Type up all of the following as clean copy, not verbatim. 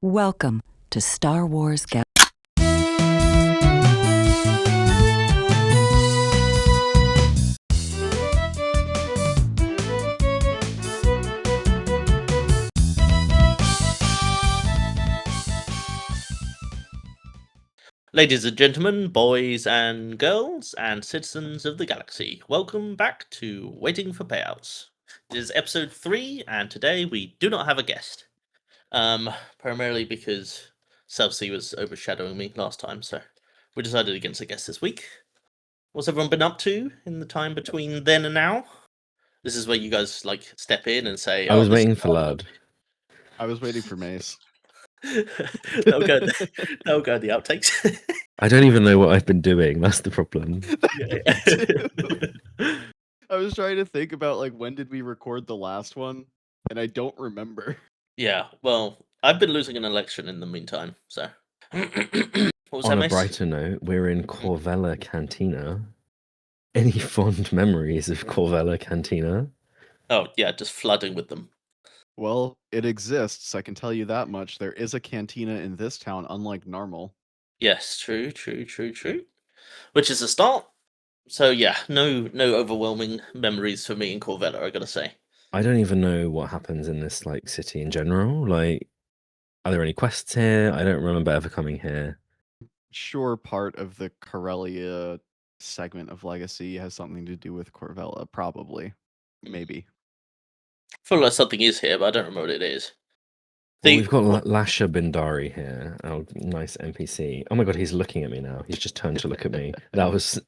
Welcome to Star Wars Galaxy. Ladies and gentlemen, boys and girls, and citizens of the galaxy, welcome back to Waiting for Payouts. It is episode 3, and today we do not have a guest. Primarily because Celsi was overshadowing me last time, so we decided against a guest this week. What's everyone been up to in the time between then and now? This is where you guys step in and say, I was this waiting is for Lud. I was waiting for Mace. that'll go in the outtakes. I don't even know what I've been doing. That's the problem. I was trying to think about when did we record the last one, and I don't remember. Yeah, well, I've been losing an election in the meantime, so. What was On that, a Mace? brighter note, we're in Corvella Cantina. Any fond memories of Corvella Cantina? Oh, yeah, just flooding with them. Well, it exists, I can tell you that much. There is a cantina in this town, unlike normal. Yes, true. Which is a start. So yeah, no overwhelming memories for me in Corvetta, I gotta say. I don't even know what happens in this city in general. Are there any quests here? I don't remember ever coming here. Sure, part of the Corellia segment of Legacy has something to do with Corvella, probably. Maybe. I feel like something is here, but I don't remember what it is. Well, we've got Lasha Bindari here. Oh, nice NPC. Oh my god, he's looking at me now. He's just turned to look at me. That was...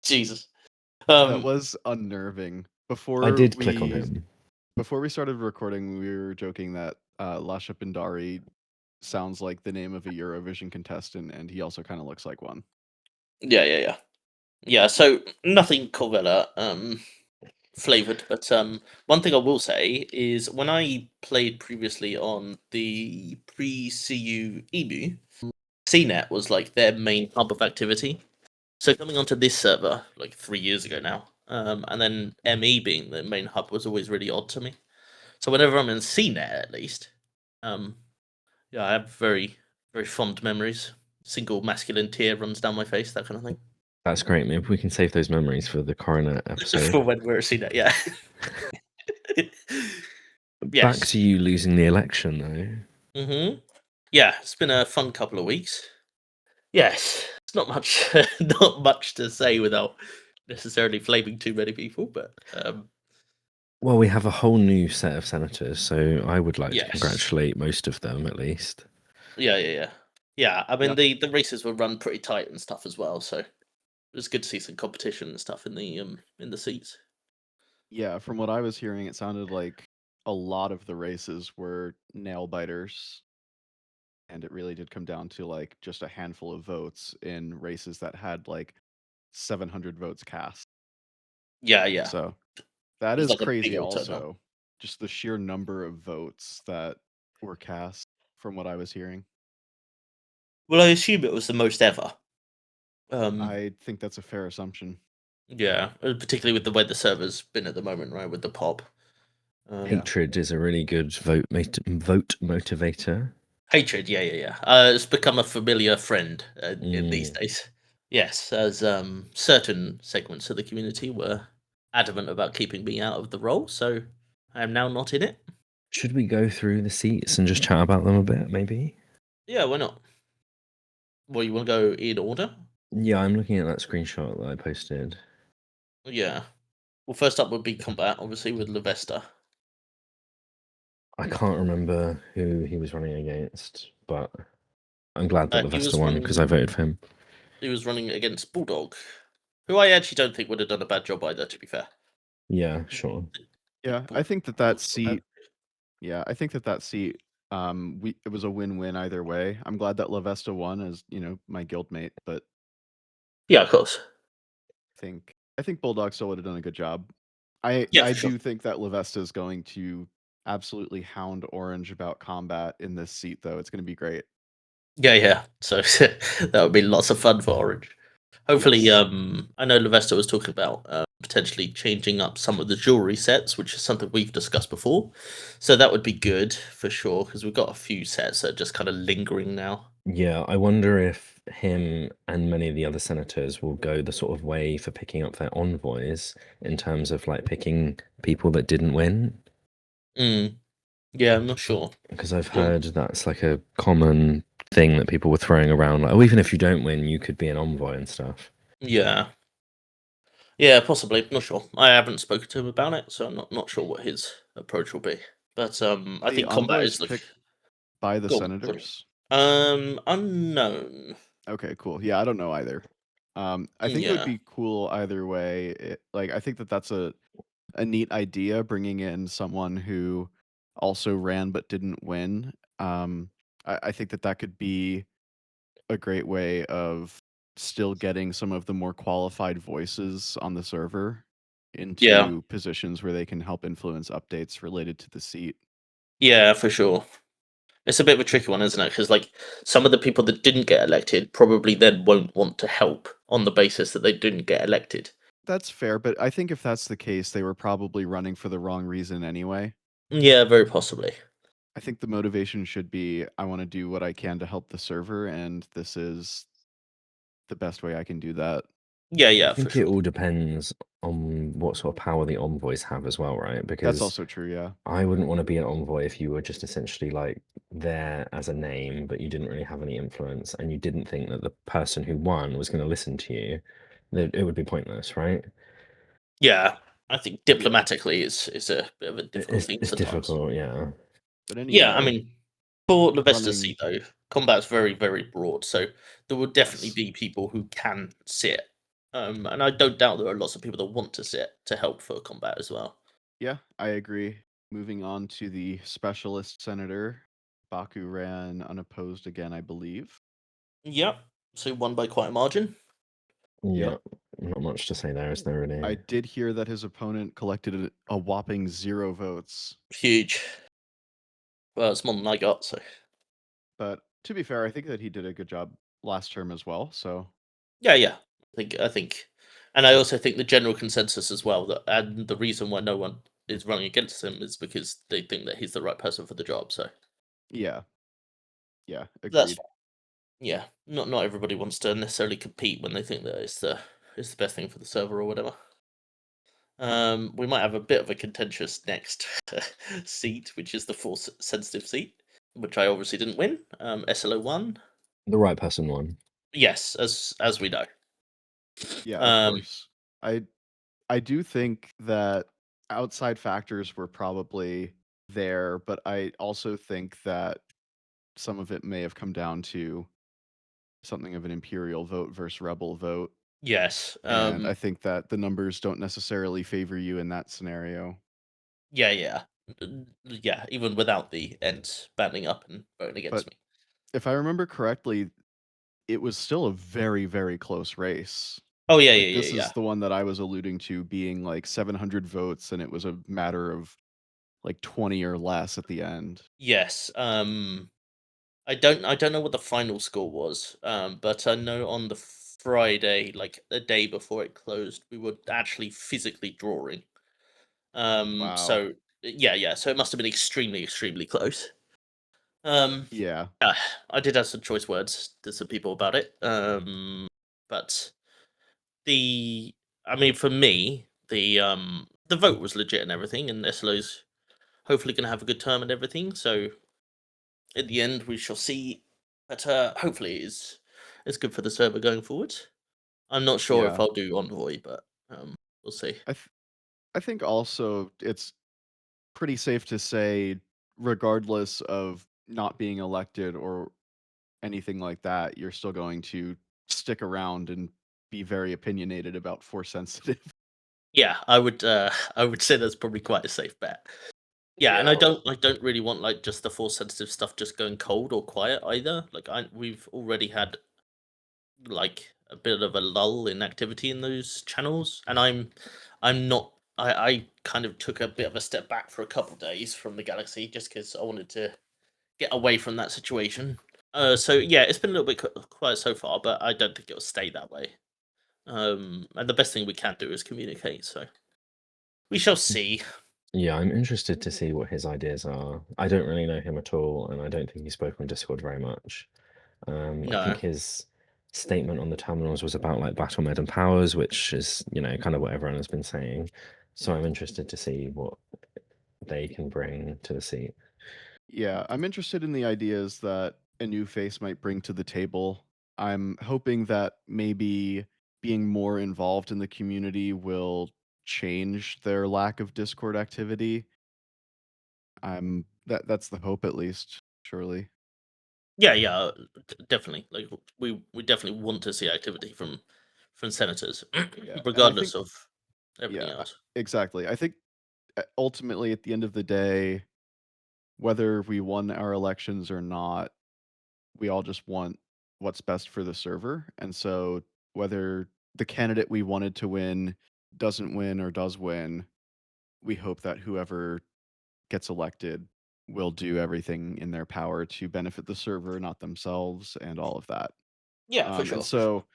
Jesus. That was unnerving. I did click on him. Before we started recording, we were joking that Lasha Bindari sounds like the name of a Eurovision contestant, and he also kind of looks like one. Yeah. Yeah, so nothing Corvella flavored, but one thing I will say is when I played previously on the pre-CU EMU, CNET was their main hub of activity. So coming onto this server 3 years ago now, and then ME being the main hub was always really odd to me. So whenever I'm in CNET, at least, yeah, I have very, very fond memories. Single masculine tear runs down my face, that kind of thing. That's great. Maybe we can save those memories for the coroner episode. For when we're at CNET, yeah. Back to you losing the election, though. Mm-hmm. Yeah, it's been a fun couple of weeks. Yes, it's not much to say without necessarily flaming too many people, but well, we have a whole new set of senators, so I would like to congratulate most of them at least. Yeah. I mean, the races were run pretty tight and stuff as well, so it was good to see some competition and stuff in the seats. Yeah, from what I was hearing, it sounded like a lot of the races were nail biters, and it really did come down to just a handful of votes in races that had 700 votes cast. Yeah. So that is crazy. Also, just the sheer number of votes that were cast, from what I was hearing. Well, I assume it was the most ever. I think that's a fair assumption. Yeah, particularly with the way the server's been at the moment, right? With the pop. Hatred is a really good vote motivator. Hatred, yeah. It's become a familiar friend in these days. Yes, as certain segments of the community were adamant about keeping me out of the role, so I am now not in it. Should we go through the seats and just chat about them a bit, maybe? Yeah, why not? Well, you want to go in order? Yeah, I'm looking at that screenshot that I posted. Yeah. Well, first up would be combat, obviously, with Lavesta. I can't remember who he was running against, but I'm glad that Lavesta won because I voted for him. He was running against Bulldog, who I actually don't think would have done a bad job either, to be fair. Yeah, sure. Yeah, I think that seat. Yeah, I think that seat. It was a win-win either way. I'm glad that Lavesta won as my guildmate, but yeah, of course. I think Bulldog still would have done a good job. I do think that Lavesta is going to absolutely hound Orange about combat in this seat, though. It's going to be great. Yeah. So that would be lots of fun for Orange. Hopefully, Yes. I know Levesta was talking about potentially changing up some of the jewelry sets, which is something we've discussed before. So that would be good for sure, because we've got a few sets that are just kind of lingering now. Yeah, I wonder if him and many of the other senators will go the sort of way for picking up their envoys in terms of like picking people that didn't win. Yeah, I'm not sure. Because I've Well, heard that's like a common thing that people were throwing around, like, oh, even if you don't win, you could be an envoy and stuff. yeah. Yeah, possibly. Not sure. I haven't spoken to him about it, so I'm not sure what his approach will be. But I The think combat envoys is like picked by the go on, sorry. senators. Unknown. Okay, cool. Yeah, I don't know either. I think it would Yeah, be cool either way. I think that that's a neat idea, bringing in someone who also ran but didn't win. I think that that could be a great way of still getting some of the more qualified voices on the server yeah, into positions where they can help influence updates related to the seat. yeah, for sure. It's a bit of a tricky one, isn't it? Because like some of the people that didn't get elected probably then won't want to help on the basis that they didn't get elected. That's fair, but I think if that's the case, they were probably running for the wrong reason anyway. Yeah, very possibly. I think the motivation should be I want to do what I can to help the server, and this is the best way I can do that. Yeah, I yeah, for think it sure. all depends on what sort of power the envoys have as well, right? That's Because also true, yeah. I wouldn't want to be an envoy if you were just essentially like there as a name, but you didn't really have any influence and you didn't think that the person who won was going to listen to you. It would be pointless, right? Yeah, I think diplomatically is a bit of a difficult thing It's sometimes. difficult, yeah. But Yeah, I anyhow, mean, for Levesta running seat though, combat's very, very broad, so there will definitely yes. be people who can sit. And I don't doubt there are lots of people that want to sit to help for combat as well. Yeah, I agree. Moving on to the specialist senator, Baku ran unopposed again, I believe. Yep. So won by quite a margin. Yeah, Yep. not much to say there, is there I really? did hear that his opponent collected a whopping 0 votes. Huge. Well, it's more than I got, so But to be fair, I think that he did a good job last term as well. So yeah. I think and I also think the general consensus as well that and the reason why no one is running against him is because they think that he's the right person for the job, so yeah, that's agreed. yeah. Not everybody wants to necessarily compete when they think that it's the best thing for the server or whatever. We might have a bit of a contentious next seat, which is the force sensitive seat, which I obviously didn't win. SLO1. The right person won. Yes, as we know. Yeah, of course. I I do think that outside factors were probably there, but I also think that some of it may have come down to something of an imperial vote versus rebel vote. Yes. And I think that the numbers don't necessarily favor you in that scenario. Yeah. Yeah, even without the Ents banding up and voting against But me. if I remember correctly, it was still a very, very close race. Oh yeah, Like yeah, this yeah, yeah. is the one that I was alluding to being like 700 votes, and it was a matter of like 20 or less at the end. Yes. I don't know what the final score was. But I know on the Friday, like the day before it closed, we were actually physically drawing. Wow. So yeah. So it must have been extremely, extremely close. Um, Yeah. yeah, I did have some choice words to some people about it. But the, I mean, for me, the vote was legit and everything, and SLO's hopefully going to have a good term and everything. So in the end, we shall see. But hopefully, it's good for the server going forward. I'm not sure if Yeah. I'll do envoy, but we'll see. I think also it's pretty safe to say, regardless of not being elected or anything like that, you're still going to stick around and be very opinionated about Force sensitive. Yeah, I would. I would say that's probably quite a safe bet. Yeah, and Yeah. I don't really want like just the force sensitive stuff just going cold or quiet either. Like we've already had like a bit of a lull in activity in those channels, and I'm not. I kind of took a bit of a step back for a couple days from the Galaxy just because I wanted to get away from that situation. So yeah, it's been a little bit quiet so far, but I don't think it'll stay that way. And the best thing we can do is communicate. So we shall see. Yeah, I'm interested to see what his ideas are. I don't really know him at all, and I don't think he spoke on Discord very much. I No. think his statement on the terminals was about like battle med and powers, which is, kind of what everyone has been saying. So I'm interested to see what they can bring to the seat. Yeah, I'm interested in the ideas that a new face might bring to the table. I'm hoping that maybe being more involved in the community will change their lack of Discord activity. That's the hope, at least, surely. Yeah, definitely. Like we definitely want to see activity from senators, Yeah, and I regardless think of everything yeah, else. exactly. I think ultimately at the end of the day, whether we won our elections or not, we all just want what's best for the server. And so whether the candidate we wanted to win doesn't win or does win, we hope that whoever gets elected will do everything in their power to benefit the server, not themselves, and all of that. Yeah, for And sure. so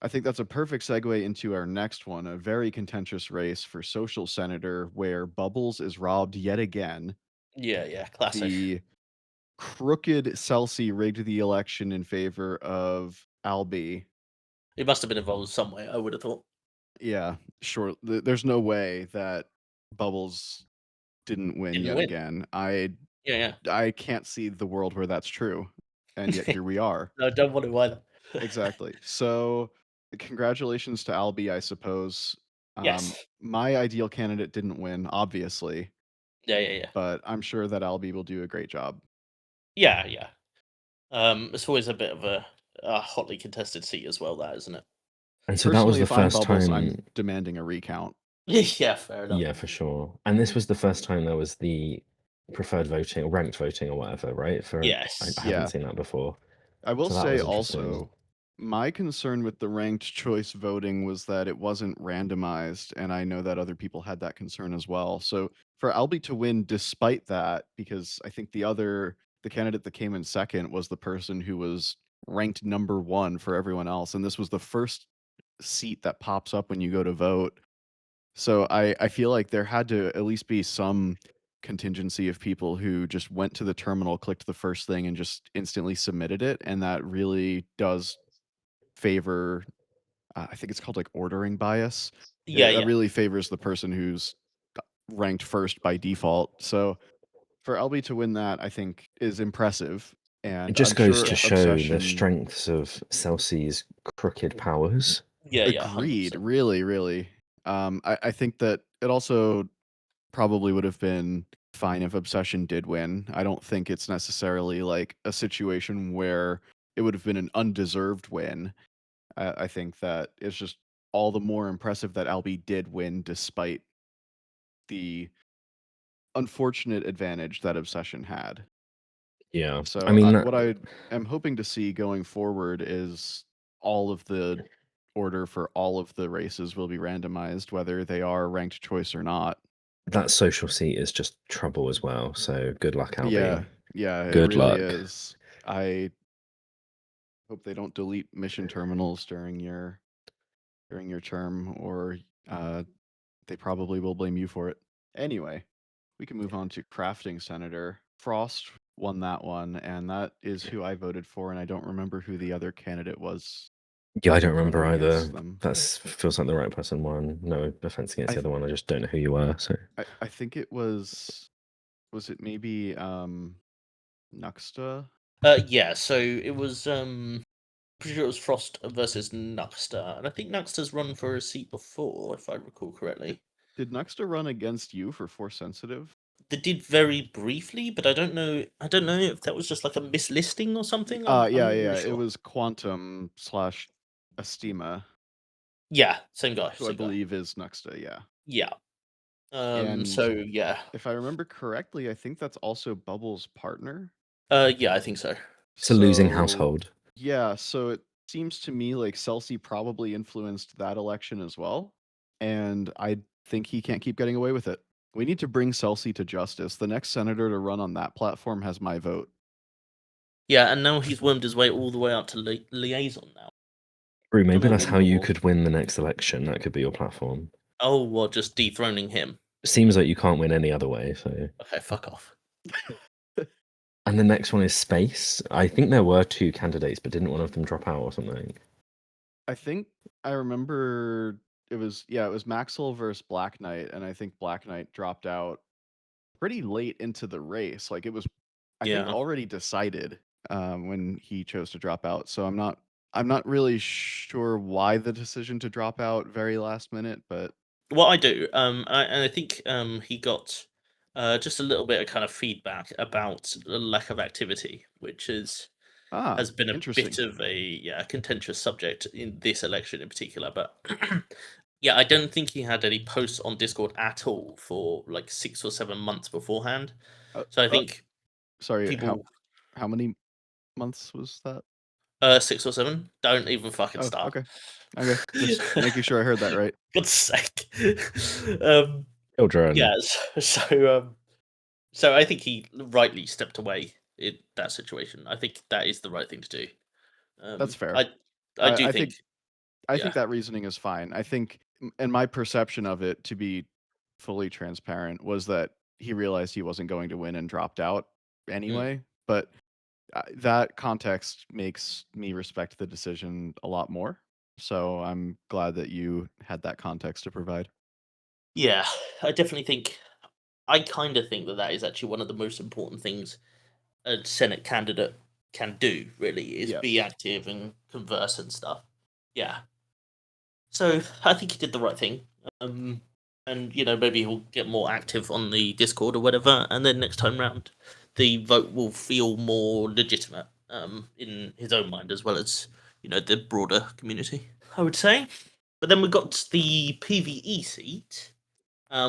I think that's a perfect segue into our next one, a very contentious race for social senator where Bubbles is robbed yet again. Yeah, classic. The crooked Celsi rigged the election in favor of Albie. It must have been involved some way, I would have thought. Yeah, sure. There's no way that Bubbles didn't win Didn't yet win. again. Yeah. I can't see the world where that's true, and yet here we are. No, don't want to either. Exactly. So, congratulations to Albie, I suppose. Yes. My ideal candidate didn't win, obviously, Yeah. but I'm sure that Albie will do a great job. Yeah. It's always a bit of a hotly contested seat as well, that isn't it? And so that was Personally, the if I'm first Bubbles, time. I'm demanding a recount. Yeah, fair enough. Yeah, for sure. And this was the first time there was the preferred voting or ranked voting or whatever, right? I Yes. haven't Yeah. seen that before. I will So that say was interesting. also, my concern with the ranked choice voting was that it wasn't randomized, and I know that other people had that concern as well. So for Albie to win despite that, because I think the candidate that came in second was the person who was ranked number one for everyone else, and this was the first seat that pops up when you go to vote. So I feel like there had to at least be some contingency of people who just went to the terminal, clicked the first thing, and just instantly submitted it, and that really does favor, I think it's called, like, ordering bias. That Yeah. really favors the person who's ranked first by default. So for LB to win that, I think is impressive, It and just I'm goes sure to show the Obsession strengths of Celsi's crooked powers. Yeah, agreed. 100%. Really. I think that it also probably would have been fine if Obsession did win. I don't think it's necessarily like a situation where it would have been an undeserved win. I think that it's just all the more impressive that Albie did win despite the unfortunate advantage that Obsession had. Yeah. I So mean, what I am hoping to see going forward is all of the order for all of the races will be randomized, whether they are ranked choice or not. that social seat is just trouble as well. So good luck, Albie. Yeah, it Good really luck. is. I hope they don't delete mission terminals during your term, or they probably will blame you for it. Anyway, we can move on to crafting senator. Frost won that one, and that is who I voted for, and I don't remember who the other candidate was. Yeah, I don't remember running either. against them. That feels like the right person won. No offense against the other one. I just don't know who you were. So I think it was it maybe Nuxta? Yeah, so it was pretty sure it was Frost versus Nuxta, and I think Nuxta's run for a seat before, if I recall correctly. Did Nuxta run against you for Force Sensitive? They did very briefly, but I don't know if that was just like a mislisting or something. I'm Yeah. not really It sure. was Quantum / Estima, Yeah, same guy. who I believe is Nuxta, yeah. Yeah. And So yeah. if I remember correctly, I think that's also Bubbles' partner. Yeah, I think so. it's a losing household. Yeah, so it seems to me like Celsi probably influenced that election as well, and I think he can't keep getting away with it. We need to bring Celsi to justice. The next senator to run on that platform has my vote. Yeah, and now he's wormed his way all the way up to liaison now. Brew, maybe more that's than how you normal. could win the next election. That could be your platform. Oh, well, just dethroning him. Seems like you can't win any other way, so. Okay, fuck off. And the next one is space. I think there were 2 candidates, but didn't one of them drop out or something? I think I remember it was Maxwell versus Black Knight, and I think Black Knight dropped out pretty late into the race. Like it was, I think, Yeah. already decided when he chose to drop out. So I'm not really sure why the decision to drop out very last minute, but What I do, and I think he got just a little bit of kind of feedback about the lack of activity, which has been a interesting. bit of a contentious subject in this election in particular. But yeah, I don't think he had any posts on Discord at all for like 6 or 7 months beforehand. So I think Sorry, people how many months was that? 6 or 7. Don't even fucking Oh, start. okay. Just making sure I heard that right. God's sake. Children. Yeah. So I think he rightly stepped away in that situation. I think that is the right thing to do. That's fair. I do I think. I Yeah. think that reasoning is fine. I think, and my perception of it, to be fully transparent, was that he realized he wasn't going to win and dropped out anyway. But that context makes me respect the decision a lot more. So I'm glad that you had that context to provide. Yeah, I definitely think. I kind of think that that is actually one of the most important things a Senate candidate can do. Really, is be Yes. active and converse and stuff. Yeah. So I think he did the right thing. And maybe he'll get more active on the Discord or whatever, and then next time round, the vote will feel more legitimate in his own mind as well as the broader community, I would say. But then we got the PVE seat,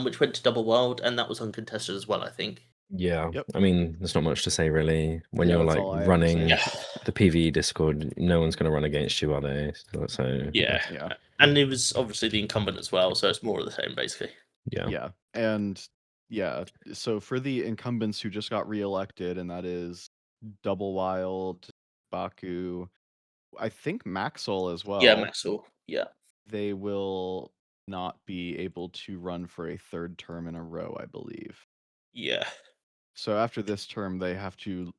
which went to Double Wild, and that was uncontested as well, I think. Yeah. Yep. I mean, there's not much to say really. When Yeah, you're that's like all I have to say. running Yeah. the PvE Discord, no one's going to run against you, are they? So Yeah. Yeah. And it was obviously the incumbent as well, so it's more of the same, basically. yeah. Yeah. And yeah, so for the incumbents who just got reelected, and that is Double Wild, Baku, I think Maxwell as well. Yeah, Maxwell. Yeah. They will not be able to run for a third term in a row, I believe. Yeah. So after this term, they have to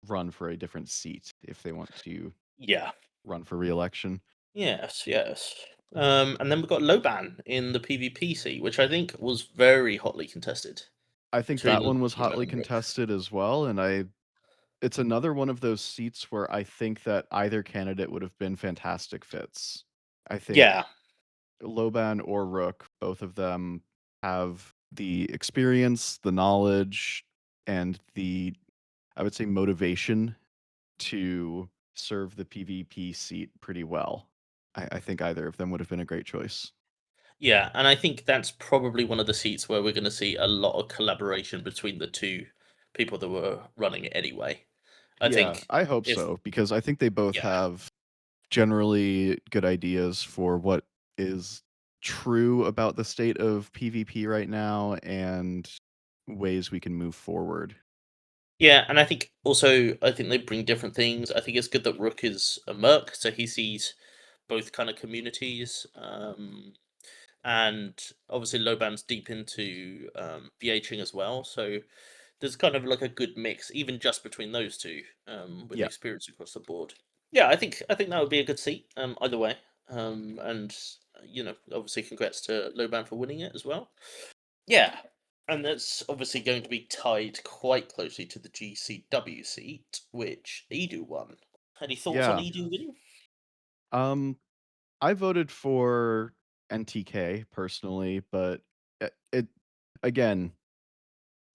run for a different seat if they want to Yeah. run for reelection. Yes, yes. And then we've got Loban in the PvP seat, which I think was very hotly contested. I think between that one was Loban hotly and Rook. contested as well, and it's another one of those seats where I think that either candidate would have been fantastic fits. I think Yeah, Loban or Rook, both of them have the experience, the knowledge, and I would say, motivation to serve the PvP seat pretty well. I think either of them would have been a great choice. yeah, and I think that's probably one of the seats where we're going to see a lot of collaboration between the two people that were running it anyway. I think I hope if so, because I think they both yeah, have generally good ideas for what is true about the state of PvP right now and ways we can move forward. yeah, and I think they bring different things. I think it's good that Rook is a merc, so he sees both kind of communities. And obviously Loban's deep into BHing as well, so there's kind of like a good mix, even just between those two, with Yeah. experience across the board. Yeah, I think that would be a good seat, either way. And obviously, congrats to Loban for winning it as well. Yeah, and that's obviously going to be tied quite closely to the GCW seat, which Edu won. Any thoughts on Yeah. Edu winning? I voted for NTK personally, but it again,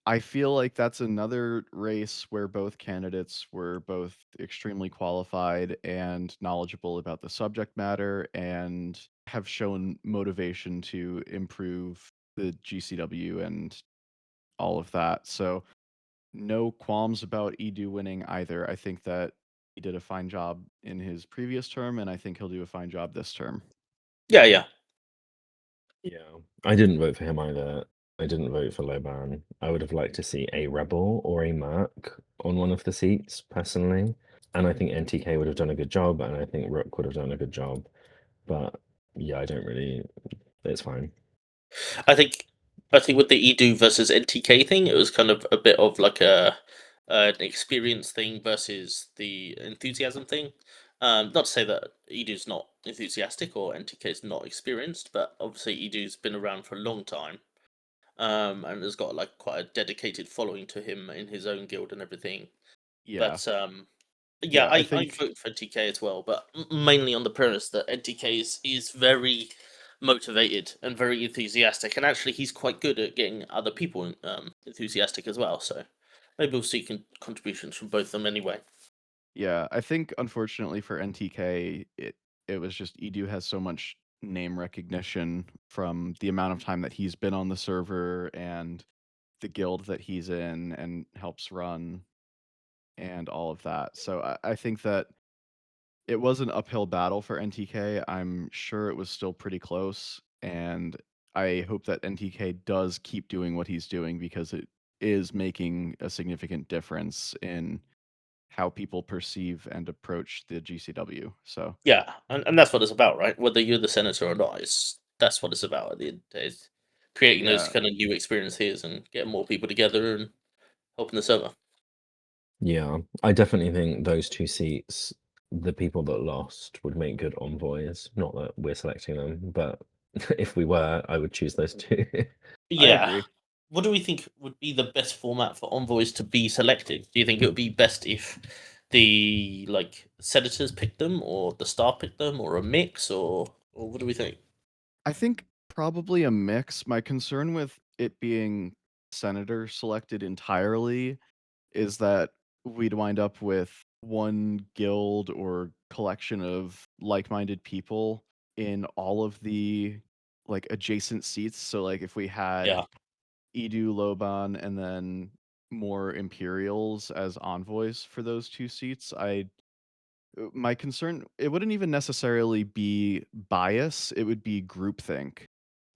I feel like that's another race where both candidates were both extremely qualified and knowledgeable about the subject matter and have shown motivation to improve the GCW and all of that. So no qualms about Edu winning either. I think that he did a fine job in his previous term, and I think he'll do a fine job this term. Yeah, yeah. Yeah. I didn't vote for him either. I didn't vote for Loban. I would have liked to see a Rebel or a Merc on one of the seats, personally. And I think NTK would have done a good job, and I think Rook would have done a good job. But yeah, I don't really. It's fine. I think with the Edu versus NTK thing, it was kind of a bit of like an experience thing versus the enthusiasm thing. Not to say that Edu's not enthusiastic or NTK is not experienced, but obviously Edu's been around for a long time, and has got like quite a dedicated following to him in his own guild and everything. Yeah. But yeah, Yeah, I I think vote for NTK as well, but mainly on the premise that NTK is very motivated and very enthusiastic, and actually he's quite good at getting other people enthusiastic as well. So maybe we'll see contributions from both of them anyway. I think unfortunately for NTK, it was just Edu has so much name recognition from the amount of time that he's been on the server and the guild that he's in and helps run and all of that. So I think that it was an uphill battle for NTK. I'm sure it was still pretty close, and I hope that NTK does keep doing what he's doing because it is making a significant difference in how people perceive and approach the GCW. So Yeah, and that's what it's about, right? Whether you're the senator or not, that's what it's about at the end of the day. Is creating those yeah, kind of new experiences and getting more people together and helping the server. Yeah, I definitely think those two seats, the people that lost, would make good envoys. Not that we're selecting them, but if we were, I would choose those two. I Yeah. agree. What do we think would be the best format for envoys to be selected? Do you think it would be best if the senators picked them, or the staff picked them, or a mix, or what do we think? I think probably a mix. My concern with it being senator selected entirely is that we'd wind up with one guild or collection of like-minded people in all of the adjacent seats. So like if we had Yeah, Edu, Loban, and then more Imperials as envoys for those two seats, my concern, it wouldn't even necessarily be bias, it would be groupthink.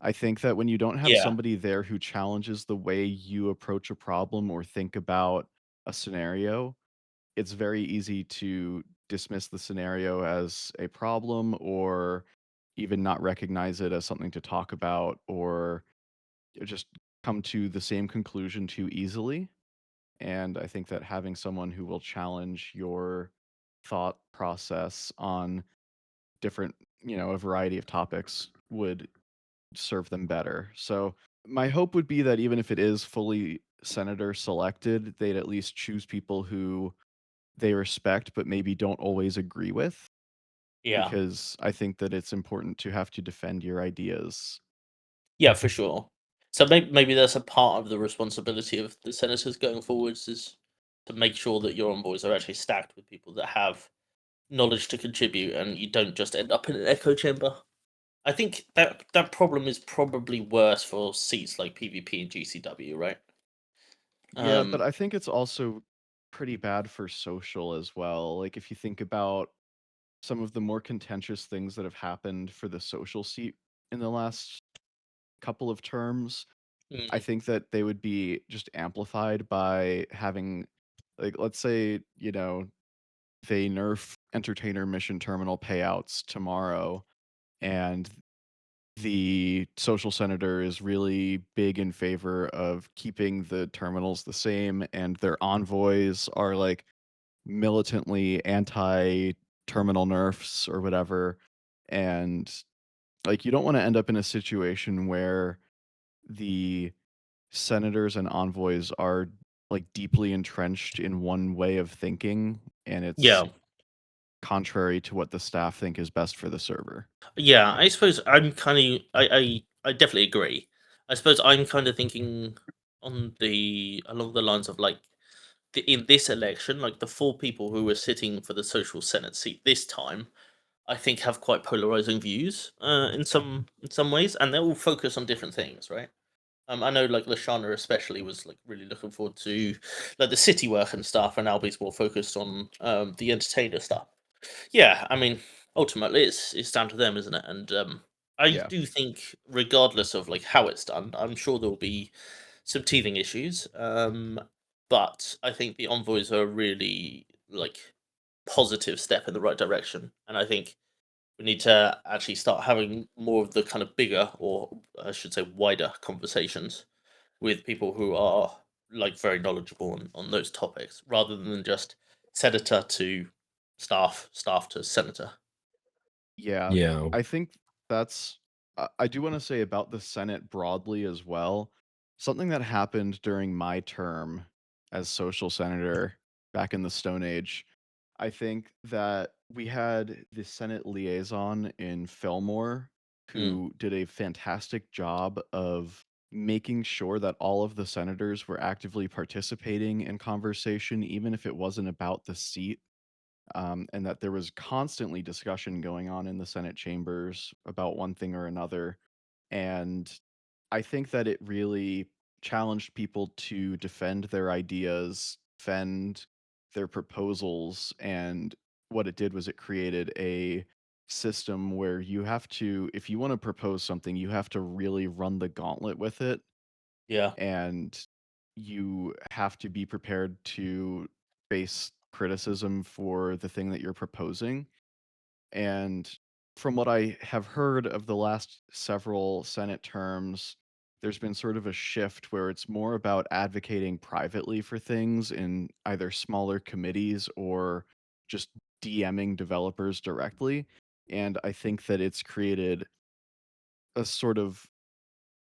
I think that when you don't have yeah, somebody there who challenges the way you approach a problem or think about a scenario, it's very easy to dismiss the scenario as a problem or even not recognize it as something to talk about or just come to the same conclusion too easily. And I think that having someone who will challenge your thought process on different, a variety of topics would serve them better. So my hope would be that even if it is fully senator selected, they'd at least choose people who they respect but maybe don't always agree with, yeah, because I think that it's important to have to defend your ideas. yeah, for sure. So maybe that's a part of the responsibility of the senators going forwards, is to make sure that your envoys are actually stacked with people that have knowledge to contribute, and you don't just end up in an echo chamber. I think that problem is probably worse for seats like PvP and GCW, right? Yeah, but Um, I think it's also pretty bad for social as well. Like if you think about some of the more contentious things that have happened for the social seat in the last couple of terms, I mm, think that they would be just amplified by having, like, let's say, they nerf entertainer mission terminal payouts tomorrow, and the social senator is really big in favor of keeping the terminals the same, and their envoys are like militantly anti terminal nerfs or whatever. And like, you don't want to end up in a situation where the senators and envoys are like deeply entrenched in one way of thinking and it's yeah, contrary to what the staff think is best for the server. yeah. I suppose I'm kind of I definitely agree. I suppose I'm kind of thinking on the along the lines of in this election, like the four people who were sitting for the social senate seat this time, I think have quite polarizing views in some ways, and they're all focused on different things, right? I know like Lashana especially was like really looking forward to like the city work and stuff, and Albie's more focused on the entertainer stuff. Yeah, I mean, ultimately it's down to them, isn't it? And I Yeah. do think, regardless of like how it's done, I'm sure there'll be some teething issues. But I think the envoys are a really like positive step in the right direction, and I think We need to actually start having more of the kind of bigger, or I should say wider conversations with people who are like very knowledgeable on those topics, rather than just senator to staff, staff to senator. Yeah, Yeah. I think that's. I do want to say about the Senate broadly as well. Something that happened during my term as social senator back in the Stone Age. I think that we had the Senate liaison in Fillmore Mm, who did a fantastic job of making sure that all of the senators were actively participating in conversation, even if it wasn't about the seat, and that there was constantly discussion going on in the Senate chambers about one thing or another. And I think that it really challenged people to defend their ideas, defend their proposals. And what it did was it created a system where you have to, if you want to propose something, you have to really run the gauntlet with it. yeah, And you have to be prepared to face criticism for the thing that you're proposing. And from what I have heard of the last several Senate terms, there's been sort of a shift where it's more about advocating privately for things in either smaller committees or just DMing developers directly. And I think that it's created a sort of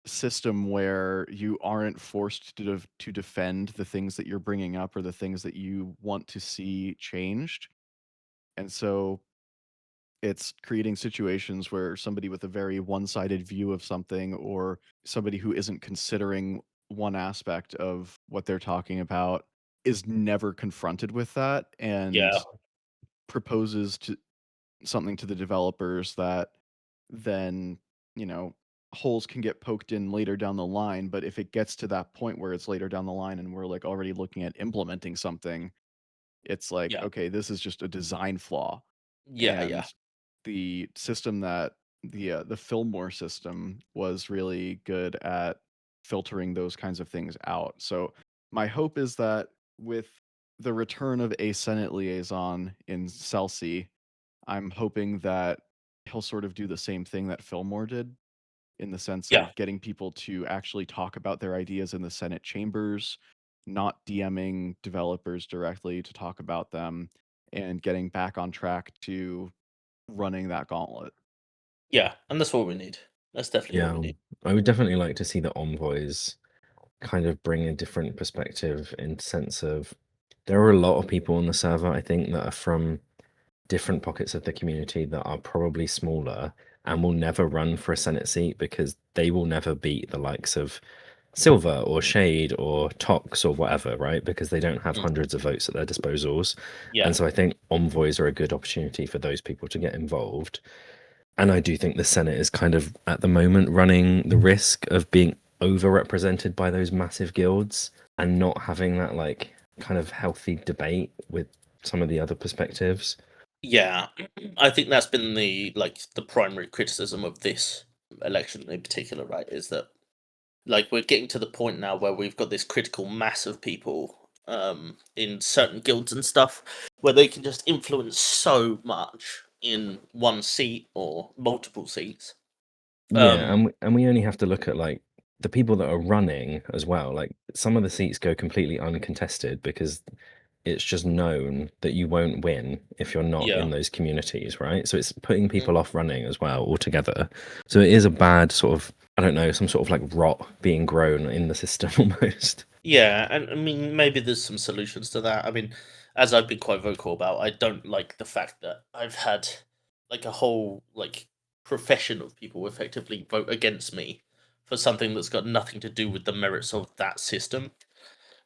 system where you aren't forced to defend the things that you're bringing up or the things that you want to see changed. And so it's creating situations where somebody with a very one-sided view of something or somebody who isn't considering one aspect of what they're talking about is never confronted with that yeah, and proposes to something to the developers that then, you know, holes can get poked in later down the line. But if it gets to that point where it's later down the line and we're like already looking at implementing something, it's like, yeah, okay, this is just a design flaw. yeah, yeah, And the system that the Fillmore system was really good at filtering those kinds of things out. So my hope is that with the return of a Senate liaison in Celsea, I'm hoping that he'll sort of do the same thing that Fillmore did in the sense yeah, of getting people to actually talk about their ideas in the Senate chambers, not DMing developers directly to talk about them, and getting back on track to running that gauntlet. yeah. And that's what we need. That's definitely what Yeah. we need. I would definitely like to see the envoys kind of bring a different perspective in sense of there are a lot of people on the server, I think, that are from different pockets of the community that are probably smaller and will never run for a Senate seat because they will never beat the likes of Silver or Shade or Tox or whatever, right? Because they don't have Mm, hundreds of votes at their disposals. yeah, And so I think envoys are a good opportunity for those people to get involved. And I do think the Senate is kind of at the moment running the risk of being overrepresented by those massive guilds and not having that like kind of healthy debate with some of the other perspectives. yeah. I think that's been the primary criticism of this election in particular, right? Is that like we're getting to the point now where we've got this critical mass of people in certain guilds and stuff where they can just influence so much in one seat or multiple seats. Yeah, Um, and we only have to look at like the people that are running as well. Like some of the seats go completely uncontested because it's just known that you won't win if you're not yeah, in those communities, right? So it's putting mm, people off running as well altogether. So it is a bad sort of, I don't know, some sort of like rot being grown in the system almost. yeah, and I mean maybe there's some solutions to that. I mean, as I've been quite vocal about, I don't like the fact that I've had like a whole like profession of people effectively vote against me for something that's got nothing to do with the merits of that system.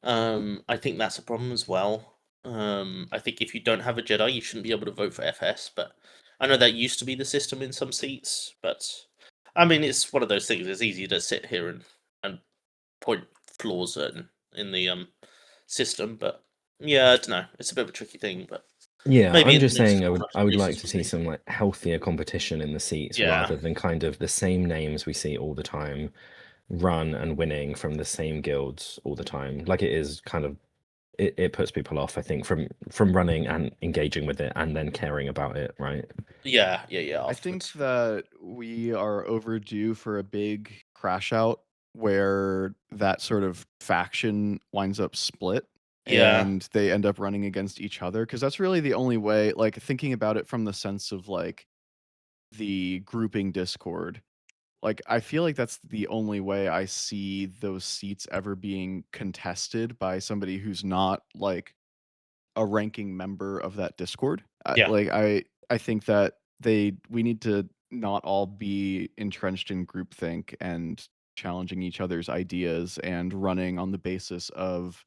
I think that's a problem as well. I think if you don't have a Jedi, you shouldn't be able to vote for FS. But I know that used to be the system in some seats. But I mean, it's one of those things. It's easy to sit here and point flaws in the system. But yeah, I don't know. It's a bit of a tricky thing. But Yeah, maybe I'm in the just next saying couple I of would like races to we'll see see. some like healthier competition in the seats Yeah, rather than kind of the same names we see all the time run and winning from the same guilds all the time. Like it is kind of it puts people off, I think, from running and engaging with it and then caring about it, right? Yeah. I think Afterwards. that we are overdue for a big crash out where that sort of faction winds up split Yeah. and they end up running against each other, because that's really the only way, like thinking about it from the sense of like the grouping Discord. Like I feel like that's the only way I see those seats ever being contested by somebody who's not like a ranking member of that Discord. Yeah. I think that we need to not all be entrenched in groupthink and challenging each other's ideas and running on the basis of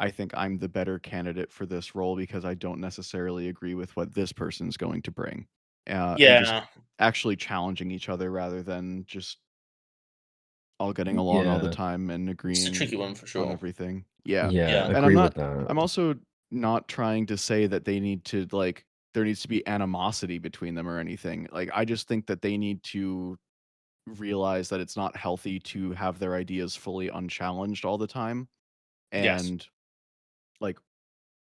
I think I'm the better candidate for this role because I don't necessarily agree with what this person's going to bring. And just Yeah. actually challenging each other rather than just all getting along all the Yeah. time and It's a agreeing tricky one for on sure. everything. Yeah. Yeah, Yeah. And agree with that. I'm also not trying to say that they need to like there needs to be animosity between them or anything. Like I just think that they need to realize that it's not healthy to have their ideas fully unchallenged all the time Yes. and like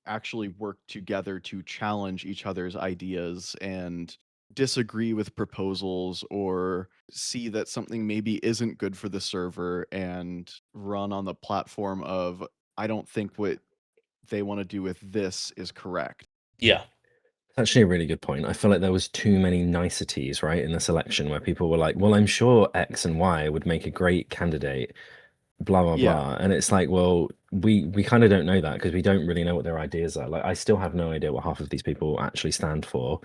actually work together to challenge each other's ideas and disagree with proposals or see that something maybe isn't good for the server and run on the platform of I don't think what they want to do with this is correct. Yeah. Actually, a really good point. I feel like there was too many niceties, right, in the selection where people were like, "Well, I'm sure X and Y would make a great candidate," blah blah Yeah. blah, and it's like, well, we kind of don't know that because we don't really know what their ideas are. Like, I still have no idea what half of these people actually stand for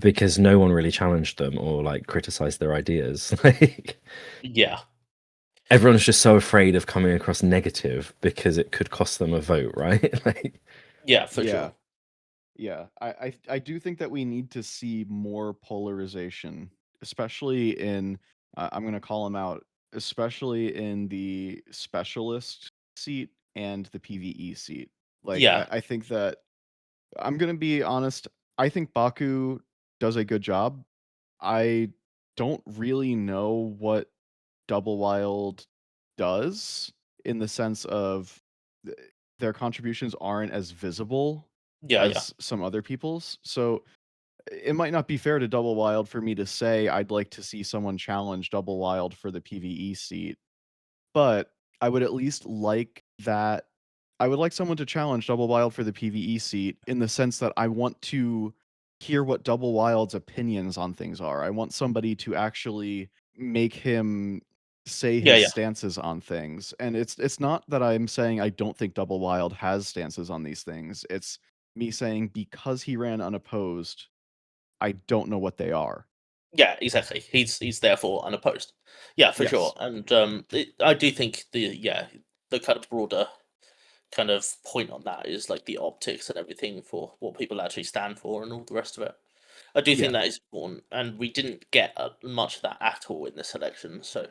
because no one really challenged them or like criticized their ideas. Like, Yeah. everyone's just so afraid of coming across negative because it could cost them a vote, right? Like, Yeah, for Yeah. sure. Yeah. I do think that we need to see more polarization, especially in I'm going to call them out, especially in the specialist seat and the PvE seat. Like Yeah. I think that I'm going to be honest, I think Baku does a good job. I don't really know what Double Wild does in the sense of th- their contributions aren't as visible Yeah. as some other people's. So it might not be fair to Double Wild for me to say I'd like to see someone challenge Double Wild for the PvE seat, but I would at least like that. I would like someone to challenge Double Wild for the PvE seat in the sense that I want to hear what Double Wild's opinions on things are. I want somebody to actually make him say Yeah. his Yeah. stances on things. And it's not that I'm saying I don't think Double Wild has stances on these things. It's me saying because he ran unopposed, I don't know what they are. Yeah, exactly. He's therefore unopposed. Yeah, for sure. Yes. And I do think the kind of broader kind of point on that is like the optics and everything for what people actually stand for and all the rest of it. I do think Yeah. that is important, and we didn't get much of that at all in this election. So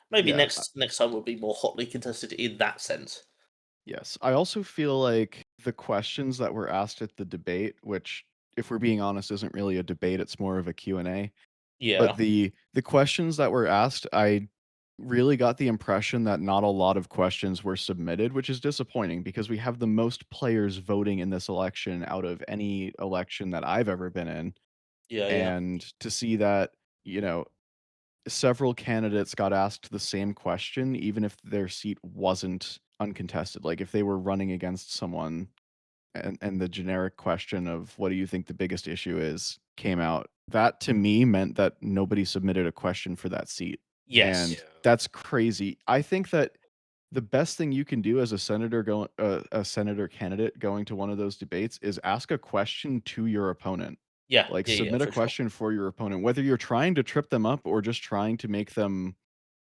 maybe Yeah. next time will be more hotly contested in that sense. Yes. I also feel like the questions that were asked at the debate, which if we're being honest isn't really a debate, it's more of a Q&A. Yeah. But the questions that were asked, I really got the impression that not a lot of questions were submitted, which is disappointing because we have the most players voting in this election out of any election that I've ever been in. Yeah. Yeah. And to see that, you know, several candidates got asked the same question, even if their seat wasn't uncontested. Like if they were running against someone and the generic question of what do you think the biggest issue is came out, that to me meant that nobody submitted a question for that seat. Yes. And that's crazy. I think that the best thing you can do as a senator candidate going to one of those debates is ask a question to your opponent. Yeah. Like Yeah. submit a For sure. question for your opponent, whether you're trying to trip them up or just trying to make them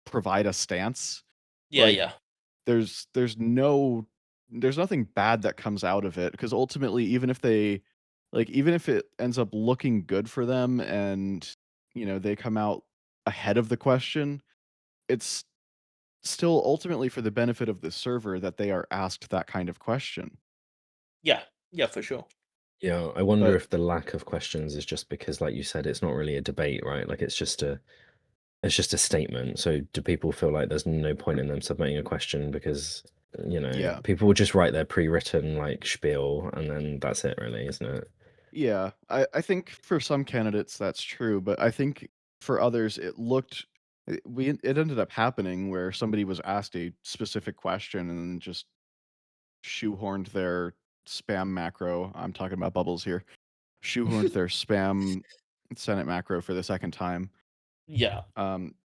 provide a stance. Yeah. Like Yeah. there's nothing bad that comes out of it because ultimately even if it ends up looking good for them and they come out ahead of the question, it's still ultimately for the benefit of the server that they are asked that kind of question. Yeah. Yeah. For sure. yeah, I wonder But if the lack of questions is just because, like you said, it's not really a debate, right? Like, it's just a statement. So do people feel like there's no point in them submitting a question because Yeah. people will just write their pre-written like spiel, and then that's it, really, isn't it? Yeah, I think for some candidates that's true, but I think for others it ended up happening where somebody was asked a specific question and then just shoehorned their spam macro. I'm talking about bubbles here. Shoehorned their spam Senate macro for the second time, Yeah,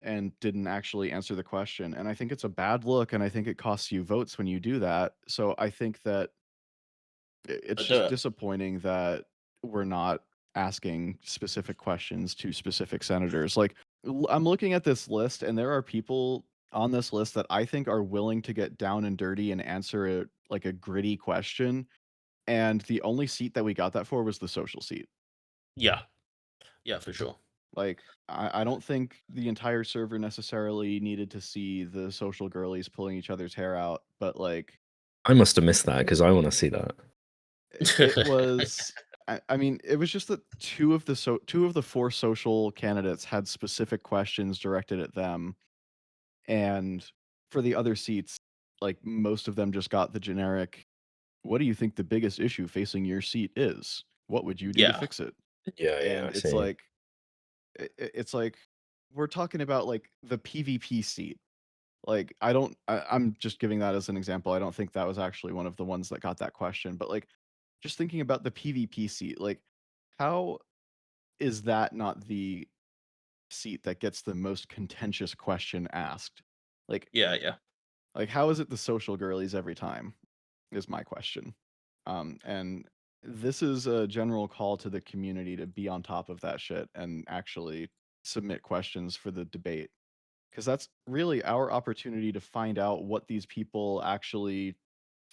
and didn't actually answer the question. And I think it's a bad look, and I think it costs you votes when you do that. So I think that it's but do just it. disappointing that we're not asking specific questions to specific senators. Like, I'm looking at this list, and there are people on this list that I think are willing to get down and dirty and answer it like a gritty question. And the only seat that we got that for was the social seat. Yeah, yeah, for sure. Like, I don't think the entire server necessarily needed to see the social girlies pulling each other's hair out, but like, I must have missed that because I want to see that. it was. I mean, it was just that two of the four social candidates had specific questions directed at them, and for the other seats, like most of them just got the generic, "What do you think the biggest issue facing your seat is? What would you do to Yeah, fix it?" Yeah, And I it's see. like, it's like we're talking about like the PvP seat. Like, I'm just giving that as an example. I don't think that was actually one of the ones that got that question, but like just thinking about the PvP seat, like how is that not the seat that gets the most contentious question asked? Like yeah. like how is it the social girlies every time is my question. And this is a general call to the community to be on top of that shit and actually submit questions for the debate, because that's really our opportunity to find out what these people actually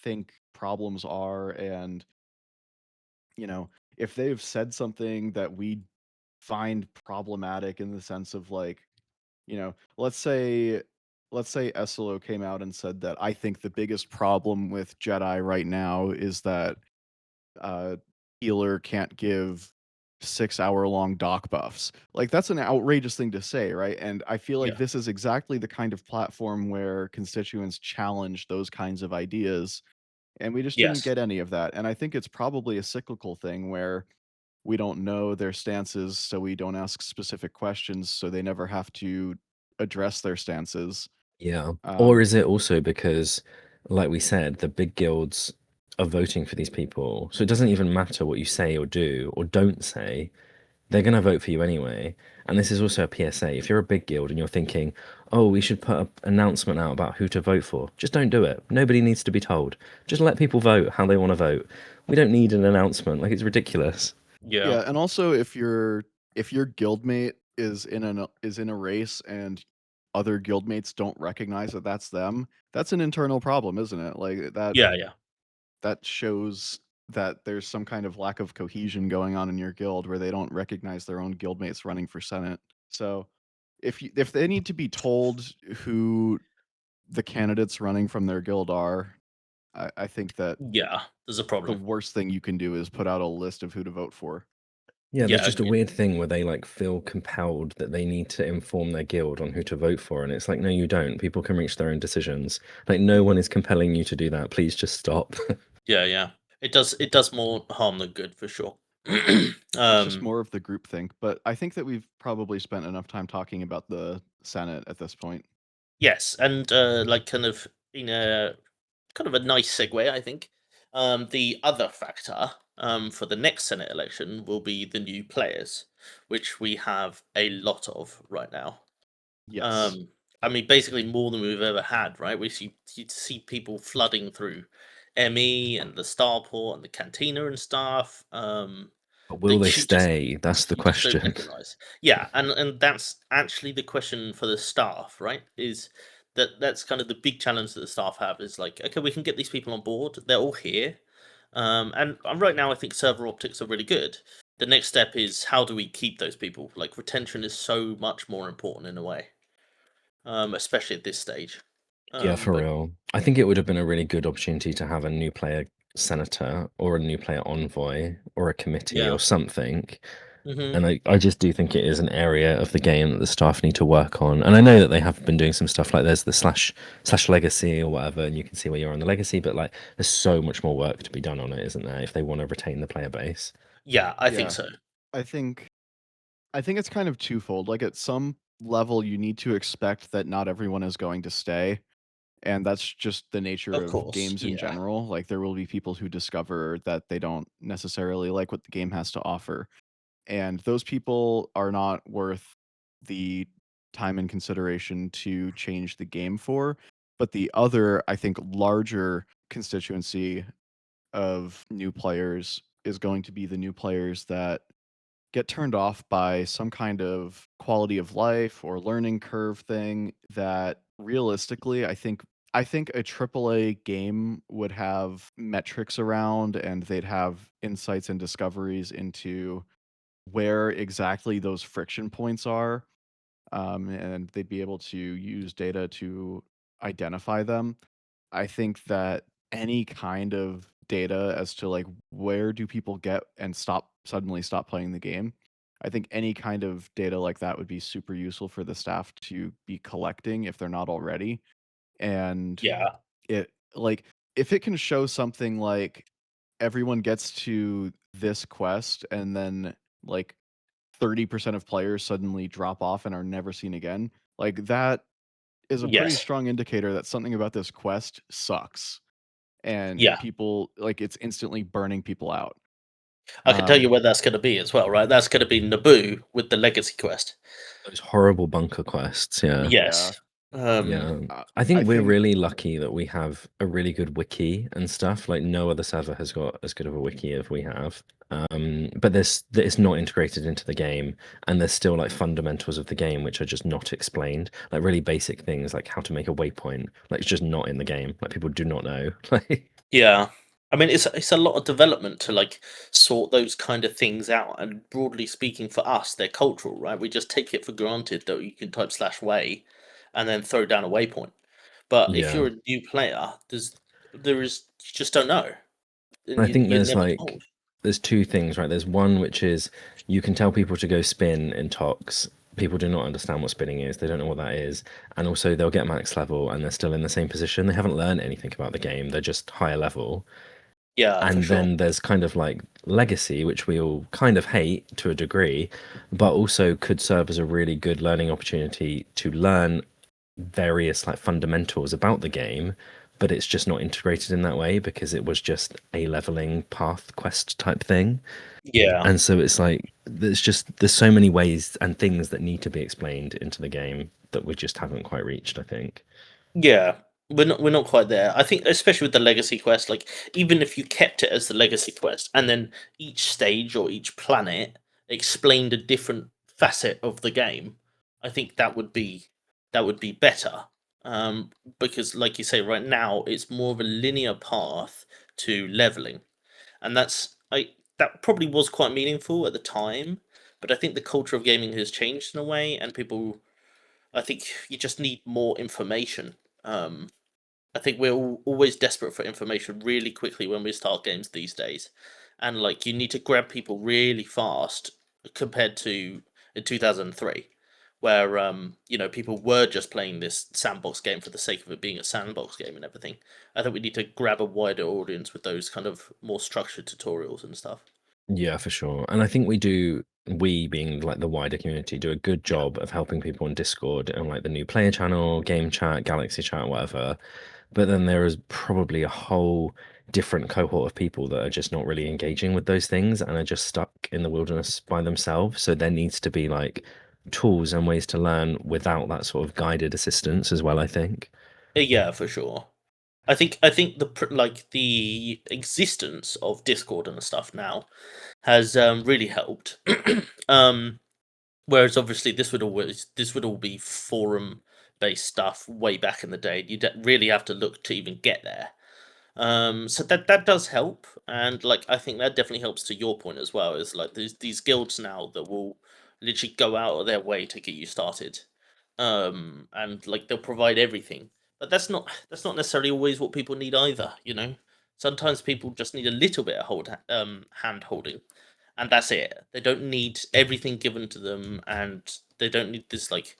think problems are. And if they've said something that we find problematic in the sense of like, let's say Esilo came out and said that I think the biggest problem with Jedi right now is that uh healer can't give 6 hour long doc buffs. Like, that's an outrageous thing to say, right? And I feel like Yeah. this is exactly the kind of platform where constituents challenge those kinds of ideas, and we just didn't Yes. get any of that. And I think it's probably a cyclical thing where we don't know their stances, so we don't ask specific questions, so they never have to address their stances. Yeah. Or Um, is it also because, like we said, the big guilds are voting for these people, so it doesn't even matter what you say or do or don't say, they're going to vote for you anyway. And this is also a PSA. If you're a big guild and you're thinking, oh, we should put an announcement out about who to vote for, just don't do it. Nobody needs to be told. Just let people vote how they want to vote. We don't need an announcement. Like, it's ridiculous. Yeah. yeah, and also if your guildmate is in a race and other guildmates don't recognize that that's them, that's an internal problem, isn't it? Like Yeah. that shows that there's some kind of lack of cohesion going on in your guild where they don't recognize their own guildmates running for senate. So if they need to be told who the candidates running from their guild are, I think that Yeah. There's a the problem. worst thing you can do is put out a list of who to vote for. Yeah, there's Yeah, just a agreed. weird thing where they like feel compelled that they need to inform their guild on who to vote for, and it's like, no, you don't. People can reach their own decisions. Like, no one is compelling you to do that. Please just stop. Yeah. It does more harm than good for sure. It's just um more of the group think, but I think that we've probably spent enough time talking about the senate at this point. yes, and like kind of in a kind of a nice segue, I think. The other factor for the next Senate election will be the new players, which we have a lot of right now. Yes. I mean, basically more than we've ever had, right? You see people flooding through ME and the Starport and the Cantina and stuff. But will That they stay? That's the you just don't question. recognize. Yeah, and that's actually the question for the staff, right? Is that's kind of the big challenge that the staff have is like, okay, we can get these people on board. They're all here. And right now I think server optics are really good. The next step is how do we keep those people? Like retention is so much more important in a way. Especially at this stage. Yeah, for But real. I think it would have been a really good opportunity to have a new player senator or a new player envoy or a committee yeah. or something And I just do think it is an area of the game that the staff need to work on. And I know that they have been doing some stuff, like there's the slash legacy or whatever, and you can see where you're on the legacy, but like there's so much more work to be done on it, isn't there, if they want to retain the player base? Yeah, I think Yeah. so. I think it's kind of twofold. Like at some level, you need to expect that not everyone is going to stay, and that's just the nature Of of course, games in yeah. general. Like there will be people who discover that they don't necessarily like what the game has to offer, and those people are not worth the time and consideration to change the game for. But the other, I think, larger constituency of new players is going to be the new players that get turned off by some kind of quality of life or learning curve thing that realistically I think a AAA game would have metrics around, and they'd have insights and discoveries into where exactly those friction points are, and they'd be able to use data to identify them. I think that any kind of data as to like where do people get and suddenly stop playing the game, I think any kind of data like that would be super useful for the staff to be collecting if they're not already. And Yeah, it like if it can show something like everyone gets to this quest and then like 30% of players suddenly drop off and are never seen again, like that is a pretty yes, strong indicator that something about this quest sucks and yeah. people like it's instantly burning people out. I can tell you Um, where that's going to be as well, right? That's going to be Naboo with the Legacy quest. Those horrible bunker quests, yeah. Yes. Yeah, uh, I I think we're think really lucky that we have a really good wiki and stuff. Like no other server has got as good of a wiki as we have. But it's not integrated into the game, and there's still like fundamentals of the game which are just not explained. Like really basic things like how to make a waypoint. Like it's just not in the game. Like people do not know. Like Yeah. I mean, it's a lot of development to like sort those kind of things out. And broadly speaking, for us, they're cultural, right? We just take it for granted that you can type /way and then throw down a waypoint. But if yeah. you're a new player, you just don't know, and I think you're there's never like told. there's two things, right? There's one which is you can tell people to go spin in Tox. People do not understand what spinning is. They don't know what that is. And also they'll get max level and they're still in the same position. They haven't learned anything about the game. They're just higher level. Yeah, for And sure. then there's kind of like legacy, which we all kind of hate to a degree, but also could serve as a really good learning opportunity to learn various like fundamentals about the game, but it's just not integrated in that way because it was just a leveling path quest type thing. Yeah. And so it's like there's so many ways and things that need to be explained into the game that we just haven't quite reached, I think. Yeah, we're not quite there. I think especially with the legacy quest, like even if you kept it as the legacy quest, and then each stage or each planet explained a different facet of the game, I think that would be better. Um, because like you say, right now it's more of a linear path to leveling, and that probably was quite meaningful at the time, but I think the culture of gaming has changed in a way, and people I think you just need more information. Um, I think we're always desperate for information really quickly when we start games these days, and like you need to grab people really fast compared to in 2003, where people were just playing this sandbox game for the sake of it being a sandbox game and everything. I think we need to grab a wider audience with those kind of more structured tutorials and stuff. Yeah, for sure. And I think we being like the wider community do a good Yeah. job of helping people on Discord and like the new player channel, game chat, galaxy chat, whatever. But then there is probably a whole different cohort of people that are just not really engaging with those things and are just stuck in the wilderness by themselves. So there needs to be like tools and ways to learn without that sort of guided assistance as well, I think. Yeah, for sure. I think the existence of Discord and stuff now has really helped. um, Whereas obviously this would all be forum based stuff way back in the day. You really have to look to even get there. So that does help, and like I think that definitely helps to your point as well. Is like there's these guilds now that will literally go out of their way to get you started, and like they'll provide everything. But that's not necessarily always what people need either. Sometimes people just need a little bit of hand holding, and that's it. They don't need everything given to them, and they don't need this like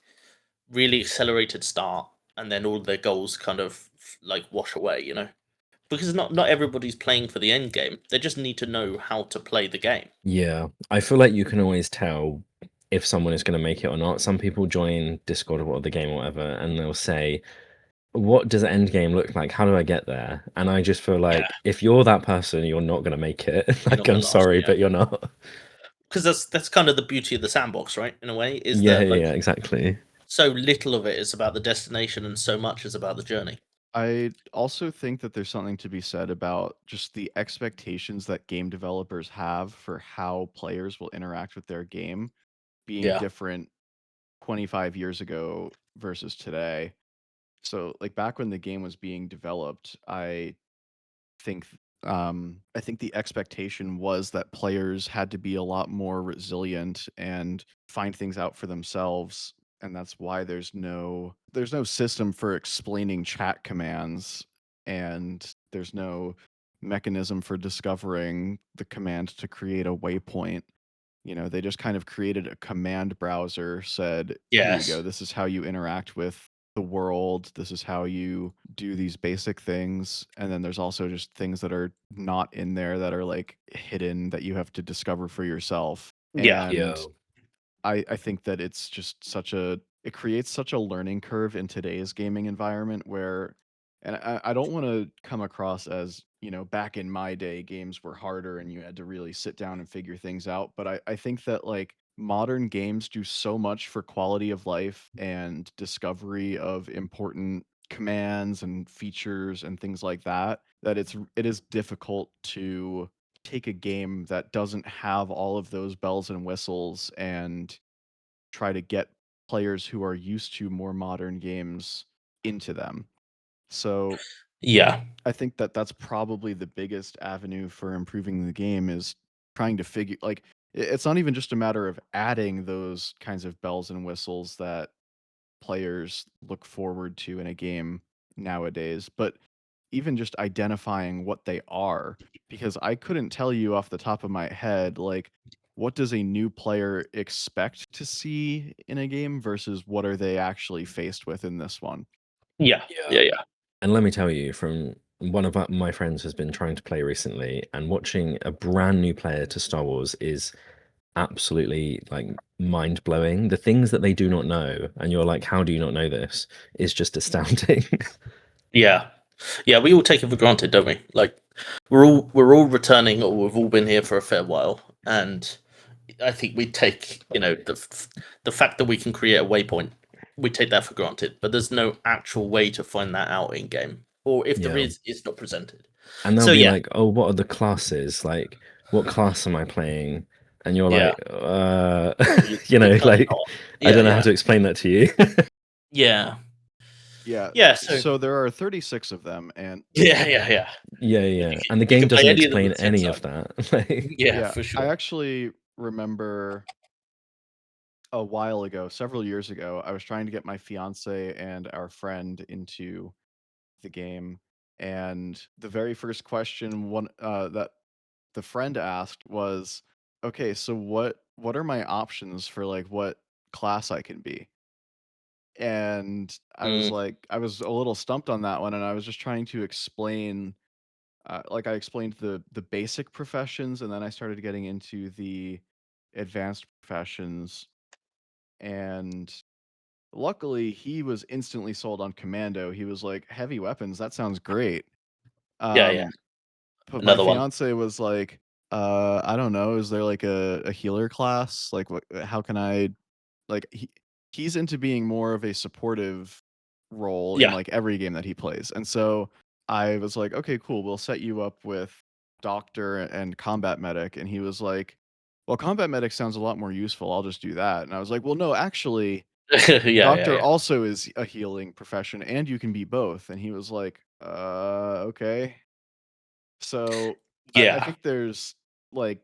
really accelerated start, and then all their goals kind of like wash away. Because not everybody's playing for the end game. They just need to know how to play the game. Yeah, I feel like you can always tell if someone is going to make it or not. Some people join Discord or the game or whatever, and they'll say, "What does the end game look like? How do I get there?" And I just feel like if you're that person, you're not going to make it. You're not Like, gonna I'm last, sorry, yeah. but you're not. Because that's kind of the beauty of the sandbox, right? In a way, is Yeah, that like yeah, exactly. so little of it is about the destination, and so much is about the journey. I also think that there's something to be said about just the expectations that game developers have for how players will interact with their game being Yeah. different 25 years ago versus today. So, like back when the game was being developed, think I think the expectation was that players had to be a lot more resilient and find things out for themselves, and that's why there's no system for explaining chat commands, and there's no mechanism for discovering the command to create a waypoint. They just kind of created a command browser, said, here you go, Yes. this is how you interact with the world, this is how you do these basic things. And then there's also just things that are not in there that are like hidden that you have to discover for yourself. Yeah. And I think that it creates such a learning curve in today's gaming environment where, and I don't want to come across as, back in my day, games were harder and you had to really sit down and figure things out. But I think that like modern games do so much for quality of life and discovery of important commands and features and things like that, that it is difficult to take a game that doesn't have all of those bells and whistles and try to get players who are used to more modern games into them. So Yeah. I think that that's probably the biggest avenue for improving the game is trying to figure like it's not even just a matter of adding those kinds of bells and whistles that players look forward to in a game nowadays, but even just identifying what they are, because I couldn't tell you off the top of my head, like, what does a new player expect to see in a game versus what are they actually faced with in this one? Yeah. Yeah. And let me tell you, from one of my friends has been trying to play recently, and watching a brand new player to Star Wars is absolutely like mind blowing. The things that they do not know, and you're like, how do you not know this? Is just astounding. Yeah. Yeah. We all take it for granted, don't we? Like we're all returning, or we've all been here for a fair while, and I think we take the fact that we can create a waypoint, we take that for granted. But there's no actual way to find that out in game, or if there Yeah. is, it's not presented. And they'll So, be yeah. like, oh, what are the classes? Like, what class am I playing? And you're Yeah. like, You're kind of like, not. I don't know Yeah. how to explain that to you. Yeah. Yeah. Yeah. So there are 36 of them, and Yeah. Yeah. And the You game can play doesn't any of them explain at the same any time. of that. Like, Yeah, for sure. I actually remember a while ago, several years ago, I was trying to get my fiance and our friend into the game, and the very first question that the friend asked was, "Okay, so what are my options for like what class I can be?" And I was Mm, like, I was a little stumped on that one, and I was just trying to explain, like I explained the basic professions, and then I started getting into the advanced professions, and luckily he was instantly sold on commando. He was like, heavy weapons, that sounds great. yeah. Um, but my Another one. fiance was like, I don't know, is there like a healer class? Like what how can I like he's into being more of a supportive role in Yeah. like every game that he plays. And so I was like, okay, cool, we'll set you up with doctor and combat medic. And he was like, well, combat medic sounds a lot more useful. I'll just do that. And I was like, well, no, actually, doctor Yeah. also is a healing profession and you can be both. And he was like, okay. So I Yeah. think there's like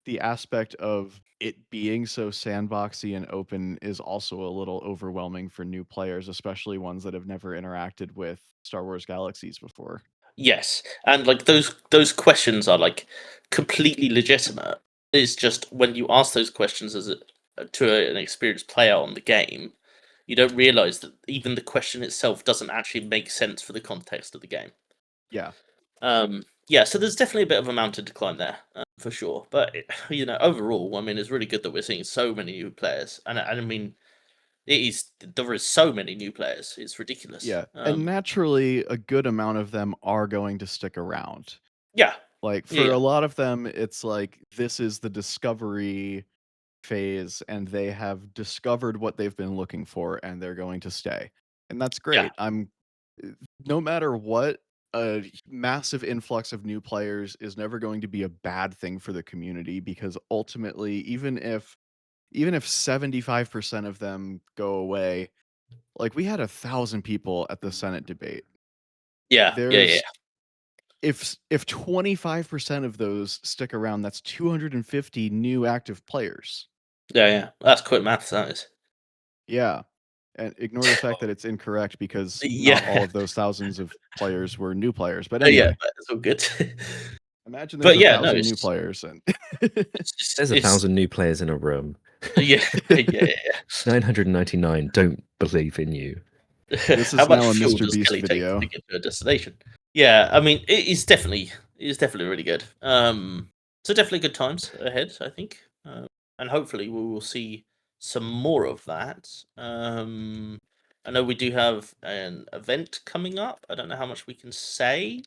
the aspect of it being so sandboxy and open is also a little overwhelming for new players, especially ones that have never interacted with Star Wars Galaxies before. Yes. And like those questions are like completely legitimate. It's just when you ask those questions to an experienced player on the game, you don't realize that even the question itself doesn't actually make sense for the context of the game. Yeah. Yeah, so there's definitely a bit of a mountain to climb there, for sure. But overall, I mean, it's really good that we're seeing so many new players, and I mean, there is so many new players. It's ridiculous. Yeah. And naturally, a good amount of them are going to stick around. Yeah. Like, Yeah, for yeah. a lot of them, it's like this is the discovery phase, and they have discovered what they've been looking for, and they're going to stay. And that's Yeah. great. No matter what, a massive influx of new players is never going to be a bad thing for the community, because ultimately, even if 75% of them go away, like, we had 1,000 people at the Senate debate. Yeah, yeah, yeah. There's if 25% of those stick around, that's 250 new active players. Yeah, yeah. That's quick maths, that is. Yeah. And ignore the fact that it's incorrect, because not all Yeah. of those thousands of players were new players. But Oh, yeah, anyway, but it's all good. imagine there's But yeah, no, 1,000 new it's players, and There's 1,000 new players in a room. yeah, yeah, yeah. 999 don't believe in you. This How is much now a fuel Mr. does Beast Kelly take video. to get to a destination? Yeah, I mean, it's definitely really good. So definitely good times ahead, I think, and hopefully we will see some more of that. I know we do have an event coming up. I don't know how much we can say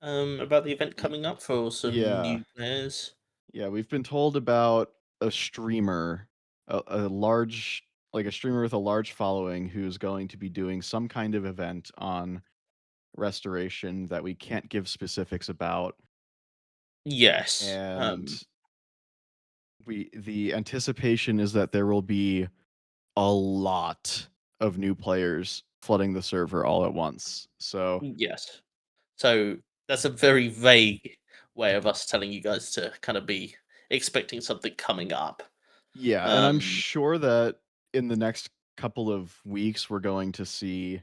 about the event coming up for some Yeah. new players. Yeah, we've been told about a streamer, a large, like a streamer with a large following, who's going to be doing some kind of event on Restoration that we can't give specifics about. Yes. And the anticipation is that there will be a lot of new players flooding the server all at once. So Yes. So that's a very vague way of us telling you guys to kind of be expecting something coming up. yeah, and I'm sure that in the next couple of weeks we're going to see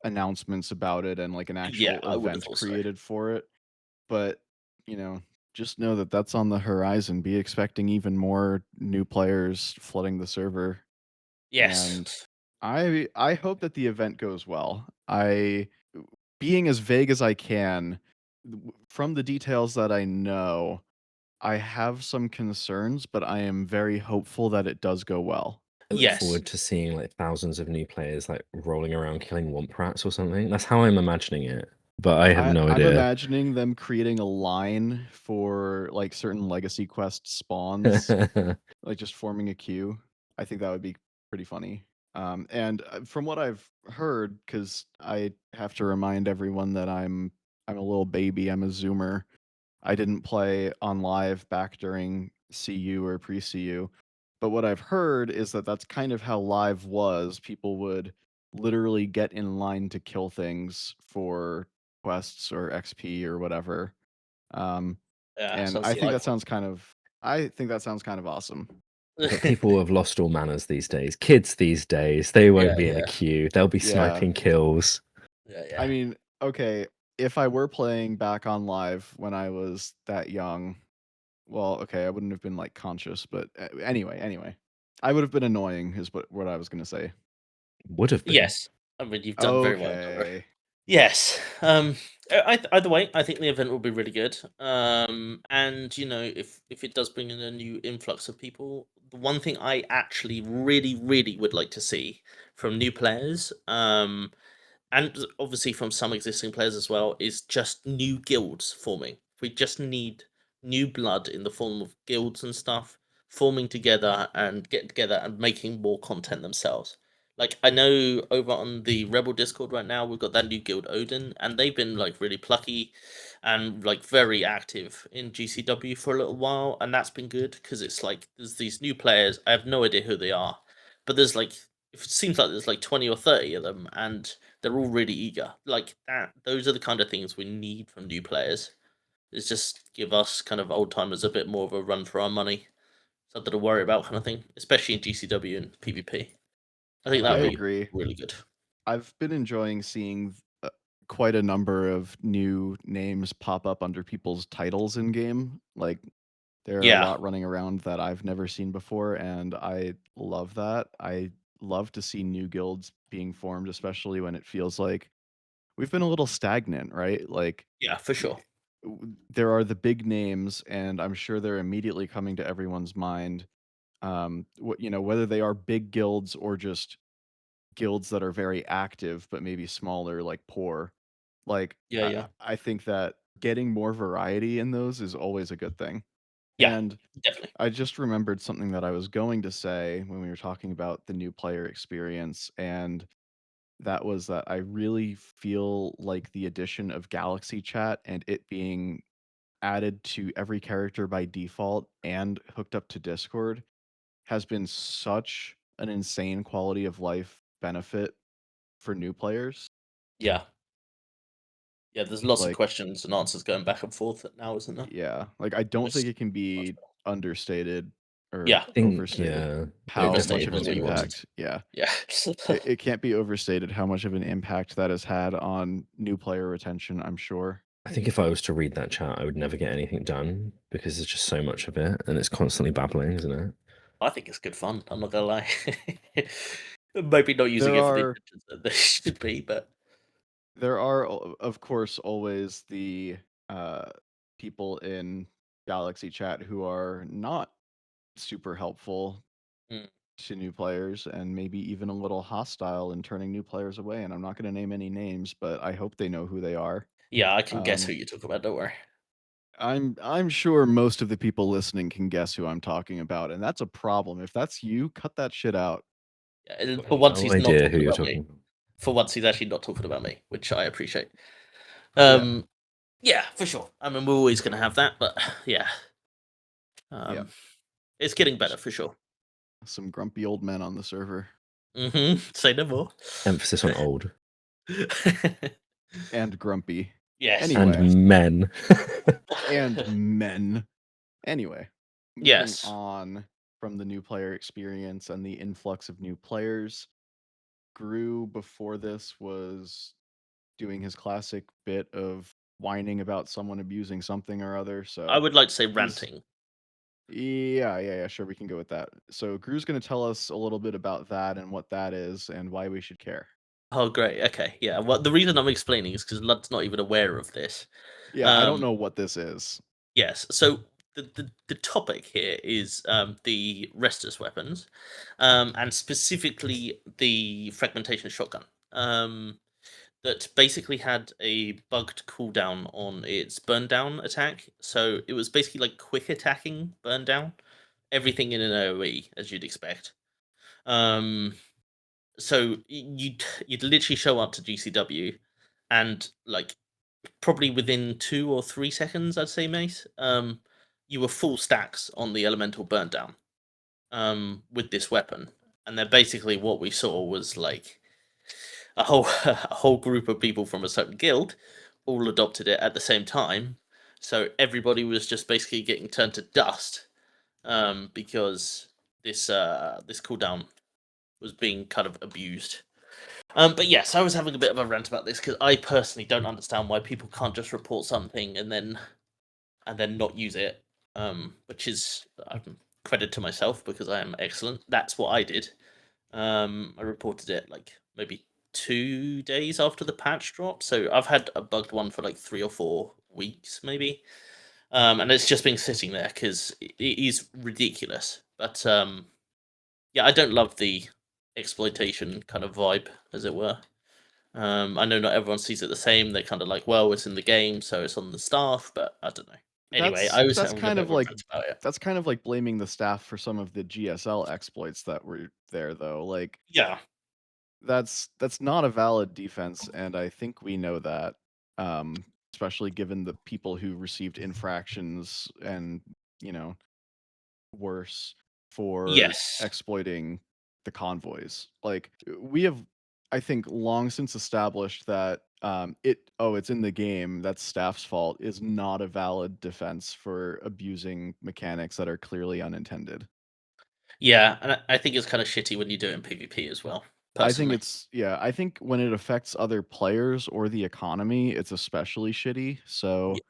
announcements about it, and like an Yeah, actual I would have event thought so. created for it. But, just know that that's on the horizon. Be expecting even more new players flooding the server. Yes. And I hope that the event goes well. Being as vague as I can, from the details that I know, I have some concerns, but I am very hopeful that it does go well. I look Yes. forward to seeing like thousands of new players like rolling around killing womp rats or something. That's how I'm imagining it, but I have no I'm idea. imagining them creating a line for like certain legacy quest spawns, like just forming a queue. I think that would be pretty funny. And from what I've heard, because I have to remind everyone that I'm a little baby. I'm a Zoomer. I didn't play on live back during CU or pre-CU. But what I've heard is that that's kind of how live was. People would literally get in line to kill things for quests or XP or whatever. Yeah, And sounds I think that delightful. sounds kind of awesome. But people have lost all manners these days. Kids these days, they won't Yeah, be in a yeah. queue. They'll be Yeah. sniping kills. Yeah, yeah. I mean, okay, if I were playing back on live when I was that young, well, okay, I wouldn't have been like conscious, but anyway, I would have been annoying, is what I was gonna say. Would have been. Yes. I mean, you've done very well. Okay. Yes. Either way, I think the event will be really good. And if it does bring in a new influx of people, the one thing I actually really, really would like to see from new players, and obviously from some existing players as well, is just new guilds forming. We just need new blood in the form of guilds and stuff forming together and getting together and making more content themselves. Like, I know over on the Rebel Discord right now, we've got that new guild Odin, and they've been like really plucky and like very active in GCW for a little while, and that's been good because it's like there's these new players. I have no idea who they are, but there's like it seems like there's like 20 or 30 of them, and they're all really eager. Like that, those are the kind of things we need from new players. Is just give us kind of old timers a bit more of a run for our money, something to worry about, kind of thing, especially in GCW and PvP. I think that I would be agree. really good. I've been enjoying seeing quite a number of new names pop up under people's titles in game. Like, There are a Yeah, lot running around that I've never seen before, and I love that. I love to see new guilds being formed, especially when it feels like we've been a little stagnant, right? Like yeah, for sure. there are the big names, and I'm sure they're immediately coming to everyone's mind. Whether they are big guilds or just guilds that are very active but maybe smaller, like poor. Like Yeah, yeah, I think that getting more variety in those is always a good thing. yeah, And definitely. I just remembered something that I was going to say when we were talking about the new player experience, and that was that I really feel like the addition of Galaxy Chat and it being added to every character by default and hooked up to Discord has been such an insane quality of life benefit for new players. Yeah, yeah. There's lots of Like, questions and answers going back and forth now, isn't there? yeah, like I don't think It's it can much be better. understated or Yeah, I think, overstated yeah, it how much definitely overstated of is an has what you been. wanted. impact, yeah, Yeah, it can't be overstated how much of an impact that has had on new player retention, I'm sure. I think if I was to read that chat, I would never get anything done because there's just so much of it and it's constantly babbling, isn't it? I think it's good fun. I'm not gonna lie. Maybe not using There it for the are intentions that they should be, but of course always the uh people in Galaxy Chat who are not super helpful mm, to new players and maybe even a little hostile in turning new players away. And I'm not going to name any names, but I hope they know who they are. yeah, I can guess who Um, you talk about. Don't worry. I'm sure most of the people listening can guess who I'm talking about, and that's a problem. If that's you, cut that shit out. Yeah, I've and got for once, no he's not idea who talking you're about me. talking about. For once, he's actually not talking about me, which I appreciate. Yeah, Um, yeah, for sure. I mean, we're always going to have that, but yeah, yeah. um, it's getting better for sure. Some grumpy old men on the server Say no more. Emphasis on old and grumpy. Yes. and Anyway, men. and men. Anyway, moving Yes. on from the new player experience and the influx of new players, Gru before this was doing his classic bit of whining about someone abusing something or other. I So would like to say he's ranting. yeah, sure, we can go with that. So Gru's going to tell us a little bit about that and what that is and why we should care. Oh, great. Okay. Yeah. Well, the reason I'm explaining is because Lud's not even aware of this. Yeah, I don't Um, know what this is. yes. So the topic here is the Restuss weapons, and specifically the fragmentation shotgun. That basically had a bugged cooldown on its burn down attack. So it was basically like quick attacking burn down, everything in an AoE as you'd expect. So you'd literally show up to GCW, and like probably within 2 or 3 seconds, I'd say, Mace, you were full stacks on the elemental burn down, with this weapon. And then basically what we saw was like a whole a whole group of people from a certain guild all adopted it at the same time. So everybody was just basically getting turned to dust, because this cooldown was being kind of abused. But yes, I was having a bit of a rant about this because I personally don't understand why people can't just report something and then not use it. Which is credit to myself because I am excellent. That's what I did. I reported it like maybe 2 days after the patch dropped. So I've had a bugged one for like 3 or 4 weeks, maybe. And it's just been sitting there because it is ridiculous. But yeah, I don't love the exploitation kind of vibe, as it were. I know not everyone sees it the same. They're kind of like, well, it's in the game, so it's on the staff. But I don't know. Anyway, I was That's having a kind bit of of a like rant about it. that's kind of like blaming the staff for some of the GSL exploits that were there though. Like Yeah, that's not a valid defense, and I think we know that. Especially given the people who received infractions and, you know, worse for yes, exploiting the convoys. Like we have, I think, long since established that it's in the game, that's staff's fault is not a valid defense for abusing mechanics that are clearly unintended. yeah, and I think it's kind of shitty when you do it in PvP as well. Personally, I think when it affects other players or the economy, it's especially shitty. So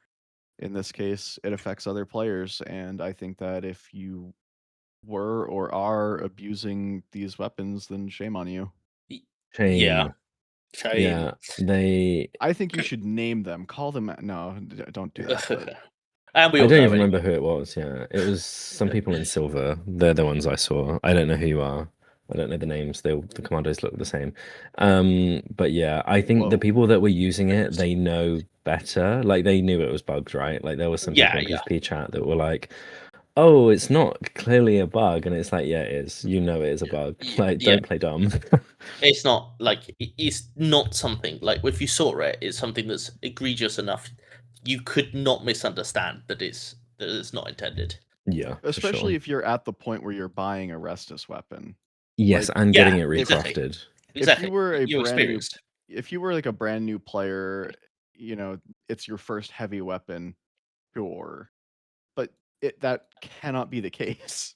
in this case, it affects other players. And I think that if you were or are abusing these weapons, then shame on you. Yeah, Shame. shame. Yeah, they. I think you should name them. Call them. No, don't do that. But And we I all don't know even anyway. remember who it was. Yeah, it was some people in silver. They're the ones I saw. I don't know who you are. I don't know the names. The commandos look the same. But yeah, I think the Whoa. people that were using it, they know better. Like they knew it was bugged, right? Like there was some people in Yeah. PvP chat that were like, "Oh, it's not clearly a bug," and it's like, "Yeah, it is. You know, it is a bug. Like, Yeah. don't play dumb." It's not like it's not something like if you saw it, it's something that's egregious enough. You could not misunderstand that it's not intended. Yeah, for Especially sure. if you're at the point where you're buying a Restuss weapon. Yes, Like, and Yeah, getting it exactly. recrafted. if you Exactly. were a You're brand new, experienced. if you were like a brand new player, you know, it's your first heavy weapon, sure, but that cannot be the case.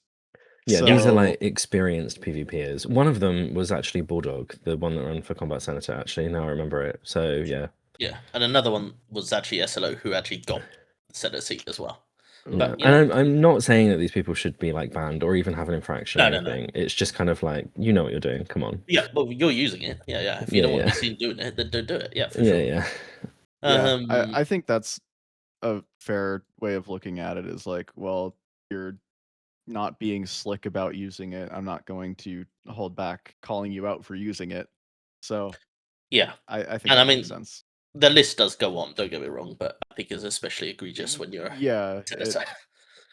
Yeah, these are So like experienced PvPers. One of them was actually Bulldog, the one that ran for Combat Senator, actually. Now I remember it. So yeah. Yeah, and another one was actually SLO who actually got the Senate seat as well. Yeah. But you And know, I'm not saying that these people should be like banned or even have an infraction or no. anything. It's just kind of like, you know what you're doing. Come on. Yeah, well, you're using it. Yeah. If you Yeah, don't want to yeah. be seen doing it, then don't do it. Yeah, for Yeah, sure. yeah. yeah, Um, I think that's a fair way of looking at it. Is like, well, you're not being slick about using it. I'm not going to hold back calling you out for using it. So yeah, I think and I that makes mean sense. the list does go on. Don't get me wrong, but I think it's especially egregious when you're Yeah, a senator.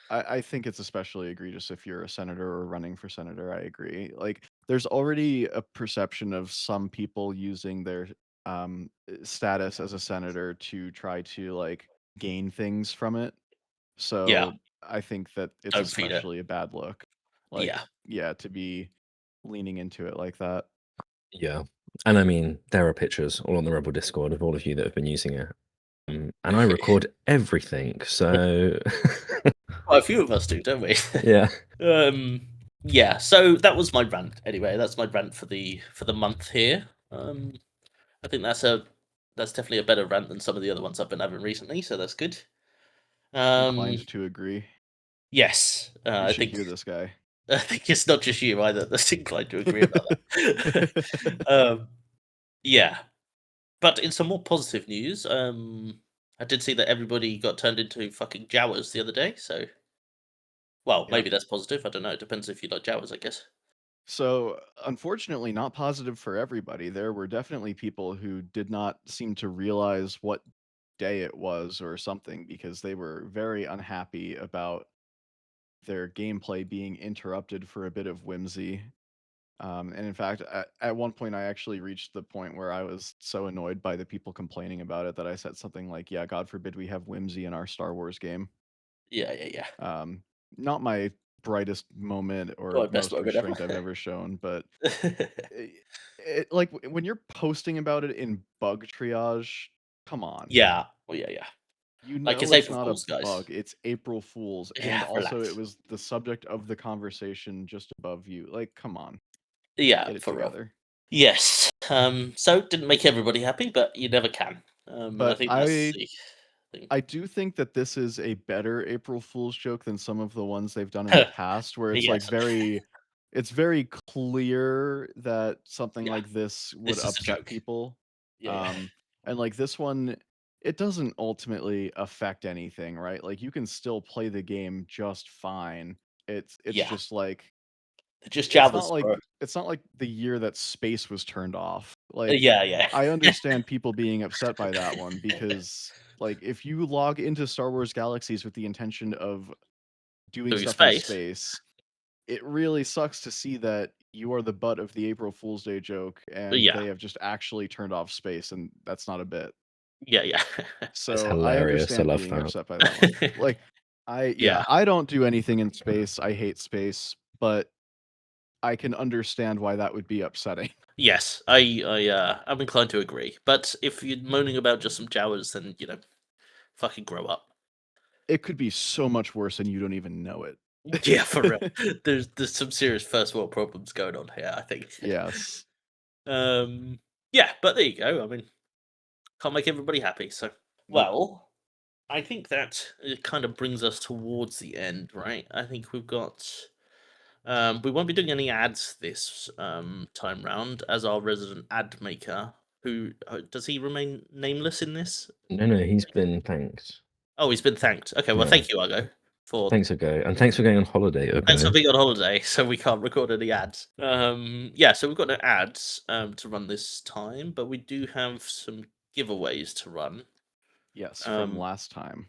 I think it's especially egregious if you're a senator or running for senator. I agree. Like, there's already a perception of some people using their status as a senator to try to like gain things from it. Yeah, So I think that it's don't feed it. especially a bad look. Like, Yeah, yeah, to be leaning into it like that. Yeah. And I mean, there are pictures all on the Rebel Discord of all of you that have been using it. And I record everything. So quite a few of us do, don't we? yeah. Yeah. So that was my rant. Anyway, that's my rant for the month here. I think that's definitely a better rant than some of the other ones I've been having recently. So that's good. Inclined to agree. Yes, You I should think hear this guy. I think it's not just you either that's inclined to agree about that. Yeah, but in some more positive news, I did see that everybody got turned into fucking Jawas the other day. So, well, Yep. maybe that's positive. I don't know. It depends if you like Jawas, I guess. So, unfortunately, not positive for everybody. There were definitely people who did not seem to realize what day it was or something because they were very unhappy about their gameplay being interrupted for a bit of whimsy. And in fact, at one point, I actually reached the point where I was so annoyed by the people complaining about it that I said something like, "Yeah, God forbid we have whimsy in our Star Wars game." Yeah. Not my brightest moment or My best most moment restraint I've ever. ever shown, but like when you're posting about it in bug triage, come on. Yeah. Well, yeah. You Like it's know it's April not a Fools, guys. bug, it's April Fools, and Yeah, also it relax. was the subject of the conversation just above you. Like, come on, Yeah, get it for real. together. Yes. So didn't make everybody happy, but you never can. And I But think that's the thing. I do think that this is a better April Fool's joke than some of the ones they've done in the past, where it's like Yes. it's very clear that something Yeah. like this would This is a upset joke. people. Yeah. And like this one, it doesn't ultimately affect anything, right? Like you can still play the game just fine. It's Yeah. just like They're just Jawas, bro. it's not like the year that space was turned off. Like Yeah. I understand people being upset by that one because like if you log into Star Wars Galaxies with the intention of doing Doing stuff in space. space, it really sucks to see that you are the butt of the April Fool's Day joke and Yeah. they have just actually turned off space and that's not a bit. Yeah. It's So I hilarious. I understand love being that. upset by that one. Like Yeah. I don't do anything in space. I hate space, but I can understand why that would be upsetting. Yes. I'm inclined to agree. But if you're moaning about just some Jawas, then fucking grow up. It could be so much worse and you don't even know it. Yeah, for real. There's some serious first world problems going on here, I think. Yes. Yeah, but there you go. I mean, can't make everybody happy. So, Nope. well, I think that it kind of brings us towards the end, right? I think we've got. We won't be doing any ads this time round, as our resident ad maker. Who does he remain nameless in this? No, he's been thanked. Oh, he's been thanked. Okay, well, Yeah. thank you, Argo, for Thanks, Ugo. And thanks for going on holiday, Ugo. thanks for being on holiday, so we can't record any ads. Yeah, so we've got no ads to run this time, but we do have some giveaways to run. Yes, from Um, last time.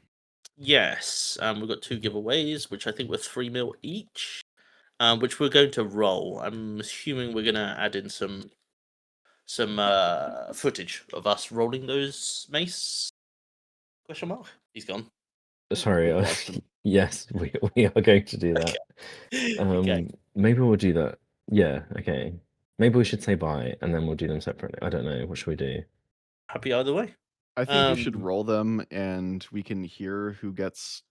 Yes, we've got 2 giveaways, which I think were 3 mil each, which we're going to roll. I'm assuming we're gonna add in some footage of us rolling those mace. Question mark? He's gone. Sorry. We've lost him. Yes, we are going to do that. Okay. Maybe we'll do that. Yeah, okay. Maybe we should say bye and then we'll do them separately. I don't know. What should we do? Happy either way. I think we should Um, roll them and we can hear who gets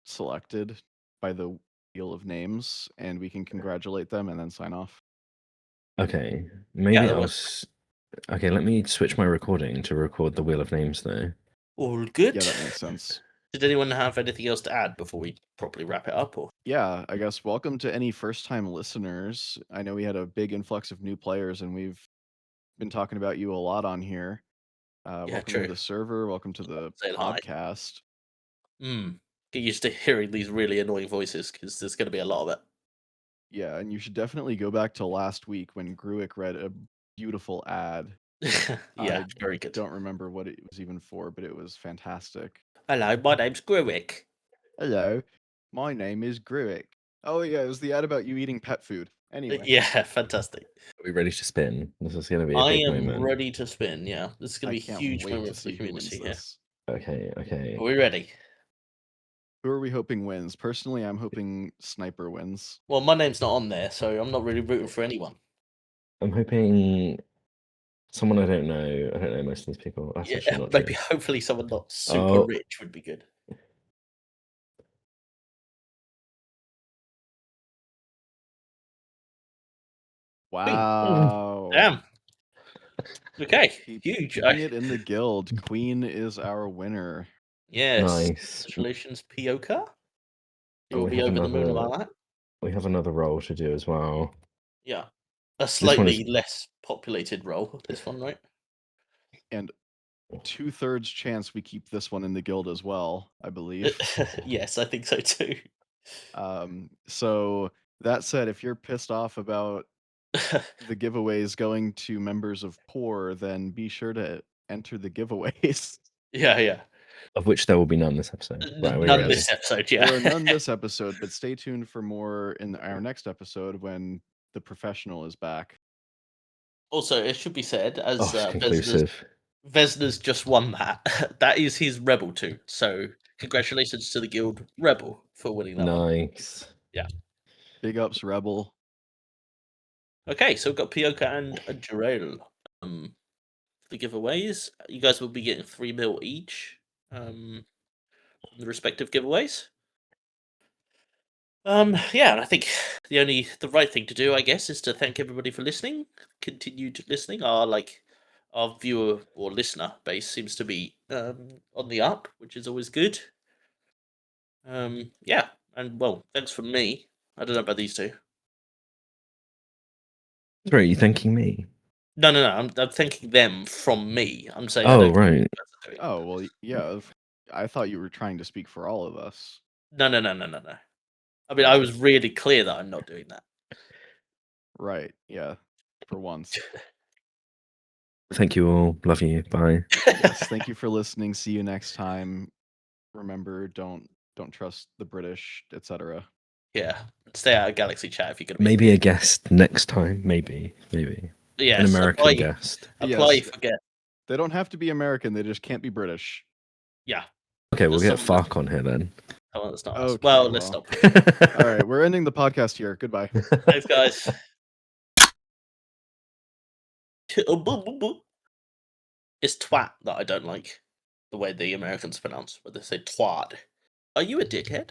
selected by the wheel of names and we can congratulate them and then sign off. Okay. Maybe that I'll. works. Okay, let me switch my recording to record the Wheel of Names though. All good. Yeah, that makes sense. Did anyone have anything else to add before we properly wrap it up? Or Yeah, I guess welcome to any first-time listeners. I know we had a big influx of new players and we've been talking about you a lot on here. Welcome true. to the server, welcome to the Say hi. podcast. Get used to hearing these really annoying voices because there's going to be a lot of it. Yeah, and you should definitely go back to last week when Gruick read a beautiful ad. Yeah, I very good. don't remember what it was even for, but it was fantastic. Hello, my name's Gruick. Hello, my name is Gruick. Oh yeah, it was the ad about you eating pet food. Anyway. Yeah, fantastic. Are we ready to spin? This is going to be a I big am moment. ready to spin. Yeah, this is going to be a can't huge wait to moment for the see who wins community here. this. Okay. Are we ready? Who are we hoping wins? Personally, I'm hoping Sniper wins. Well, my name's not on there, so I'm not really rooting for anyone. I'm hoping someone I don't know. I don't know most of these people. That's actually not Maybe true. hopefully someone not super rich would be good. Wow. Damn. Okay, huge. Keeping it in the guild. Queen is our winner. Yes. Nice. Congratulations, Pioka. And You'll we be have over the moon another- about that. We have another role to do as well. Yeah. A one slightly is- less populated role, this one, right? And 2/3 chance we keep this one in the guild as well, I believe. Yes, I think so too. So that said, if you're pissed off about the giveaways going to members of poor, then be sure to enter the giveaways. Yeah. Of which there will be none this episode. Right, None this episode, yeah. There are none this episode, but stay tuned for more in our next episode when the professional is back. Also, it should be said, as conclusive. Vesna's just won that. That is his Rebel 2. So congratulations to the guild Rebel for winning that one. Nice. Yeah. Big ups, Rebel. Okay, so we've got Pioka and Jarell. For the giveaways, you guys will be getting 3 mil each. From the respective giveaways. Yeah, and I think the right thing to do, I guess, is to thank everybody for listening. Continued listening. Our viewer or listener base seems to be on the up, which is always good. Yeah, and well, thanks from me. I don't know about these two. Sorry, are you thanking me? No. I'm thanking them from me. I'm saying. Oh, right. Oh, well, yeah. I thought you were trying to speak for all of us. No. I mean, I was really clear that I'm not doing that. Right. Yeah. For once. Thank you all. Love you. Bye. Yes. Thank you for listening. See you next time. Remember, don't trust the British, etc. Yeah. Stay out of Galaxy Chat if you're gonna be. Maybe a guest next time. Maybe. Yes, an American guest. Apply for guest. They don't have to be American. They just can't be British. Yeah. Okay, we'll There's get Fark on here then. Oh, that's not Okay, us. Well, let's well. stop. All right, we're ending the podcast here. Goodbye. Thanks, guys. It's twat that I don't like. The way the Americans pronounce, where they say twat. Are you a dickhead?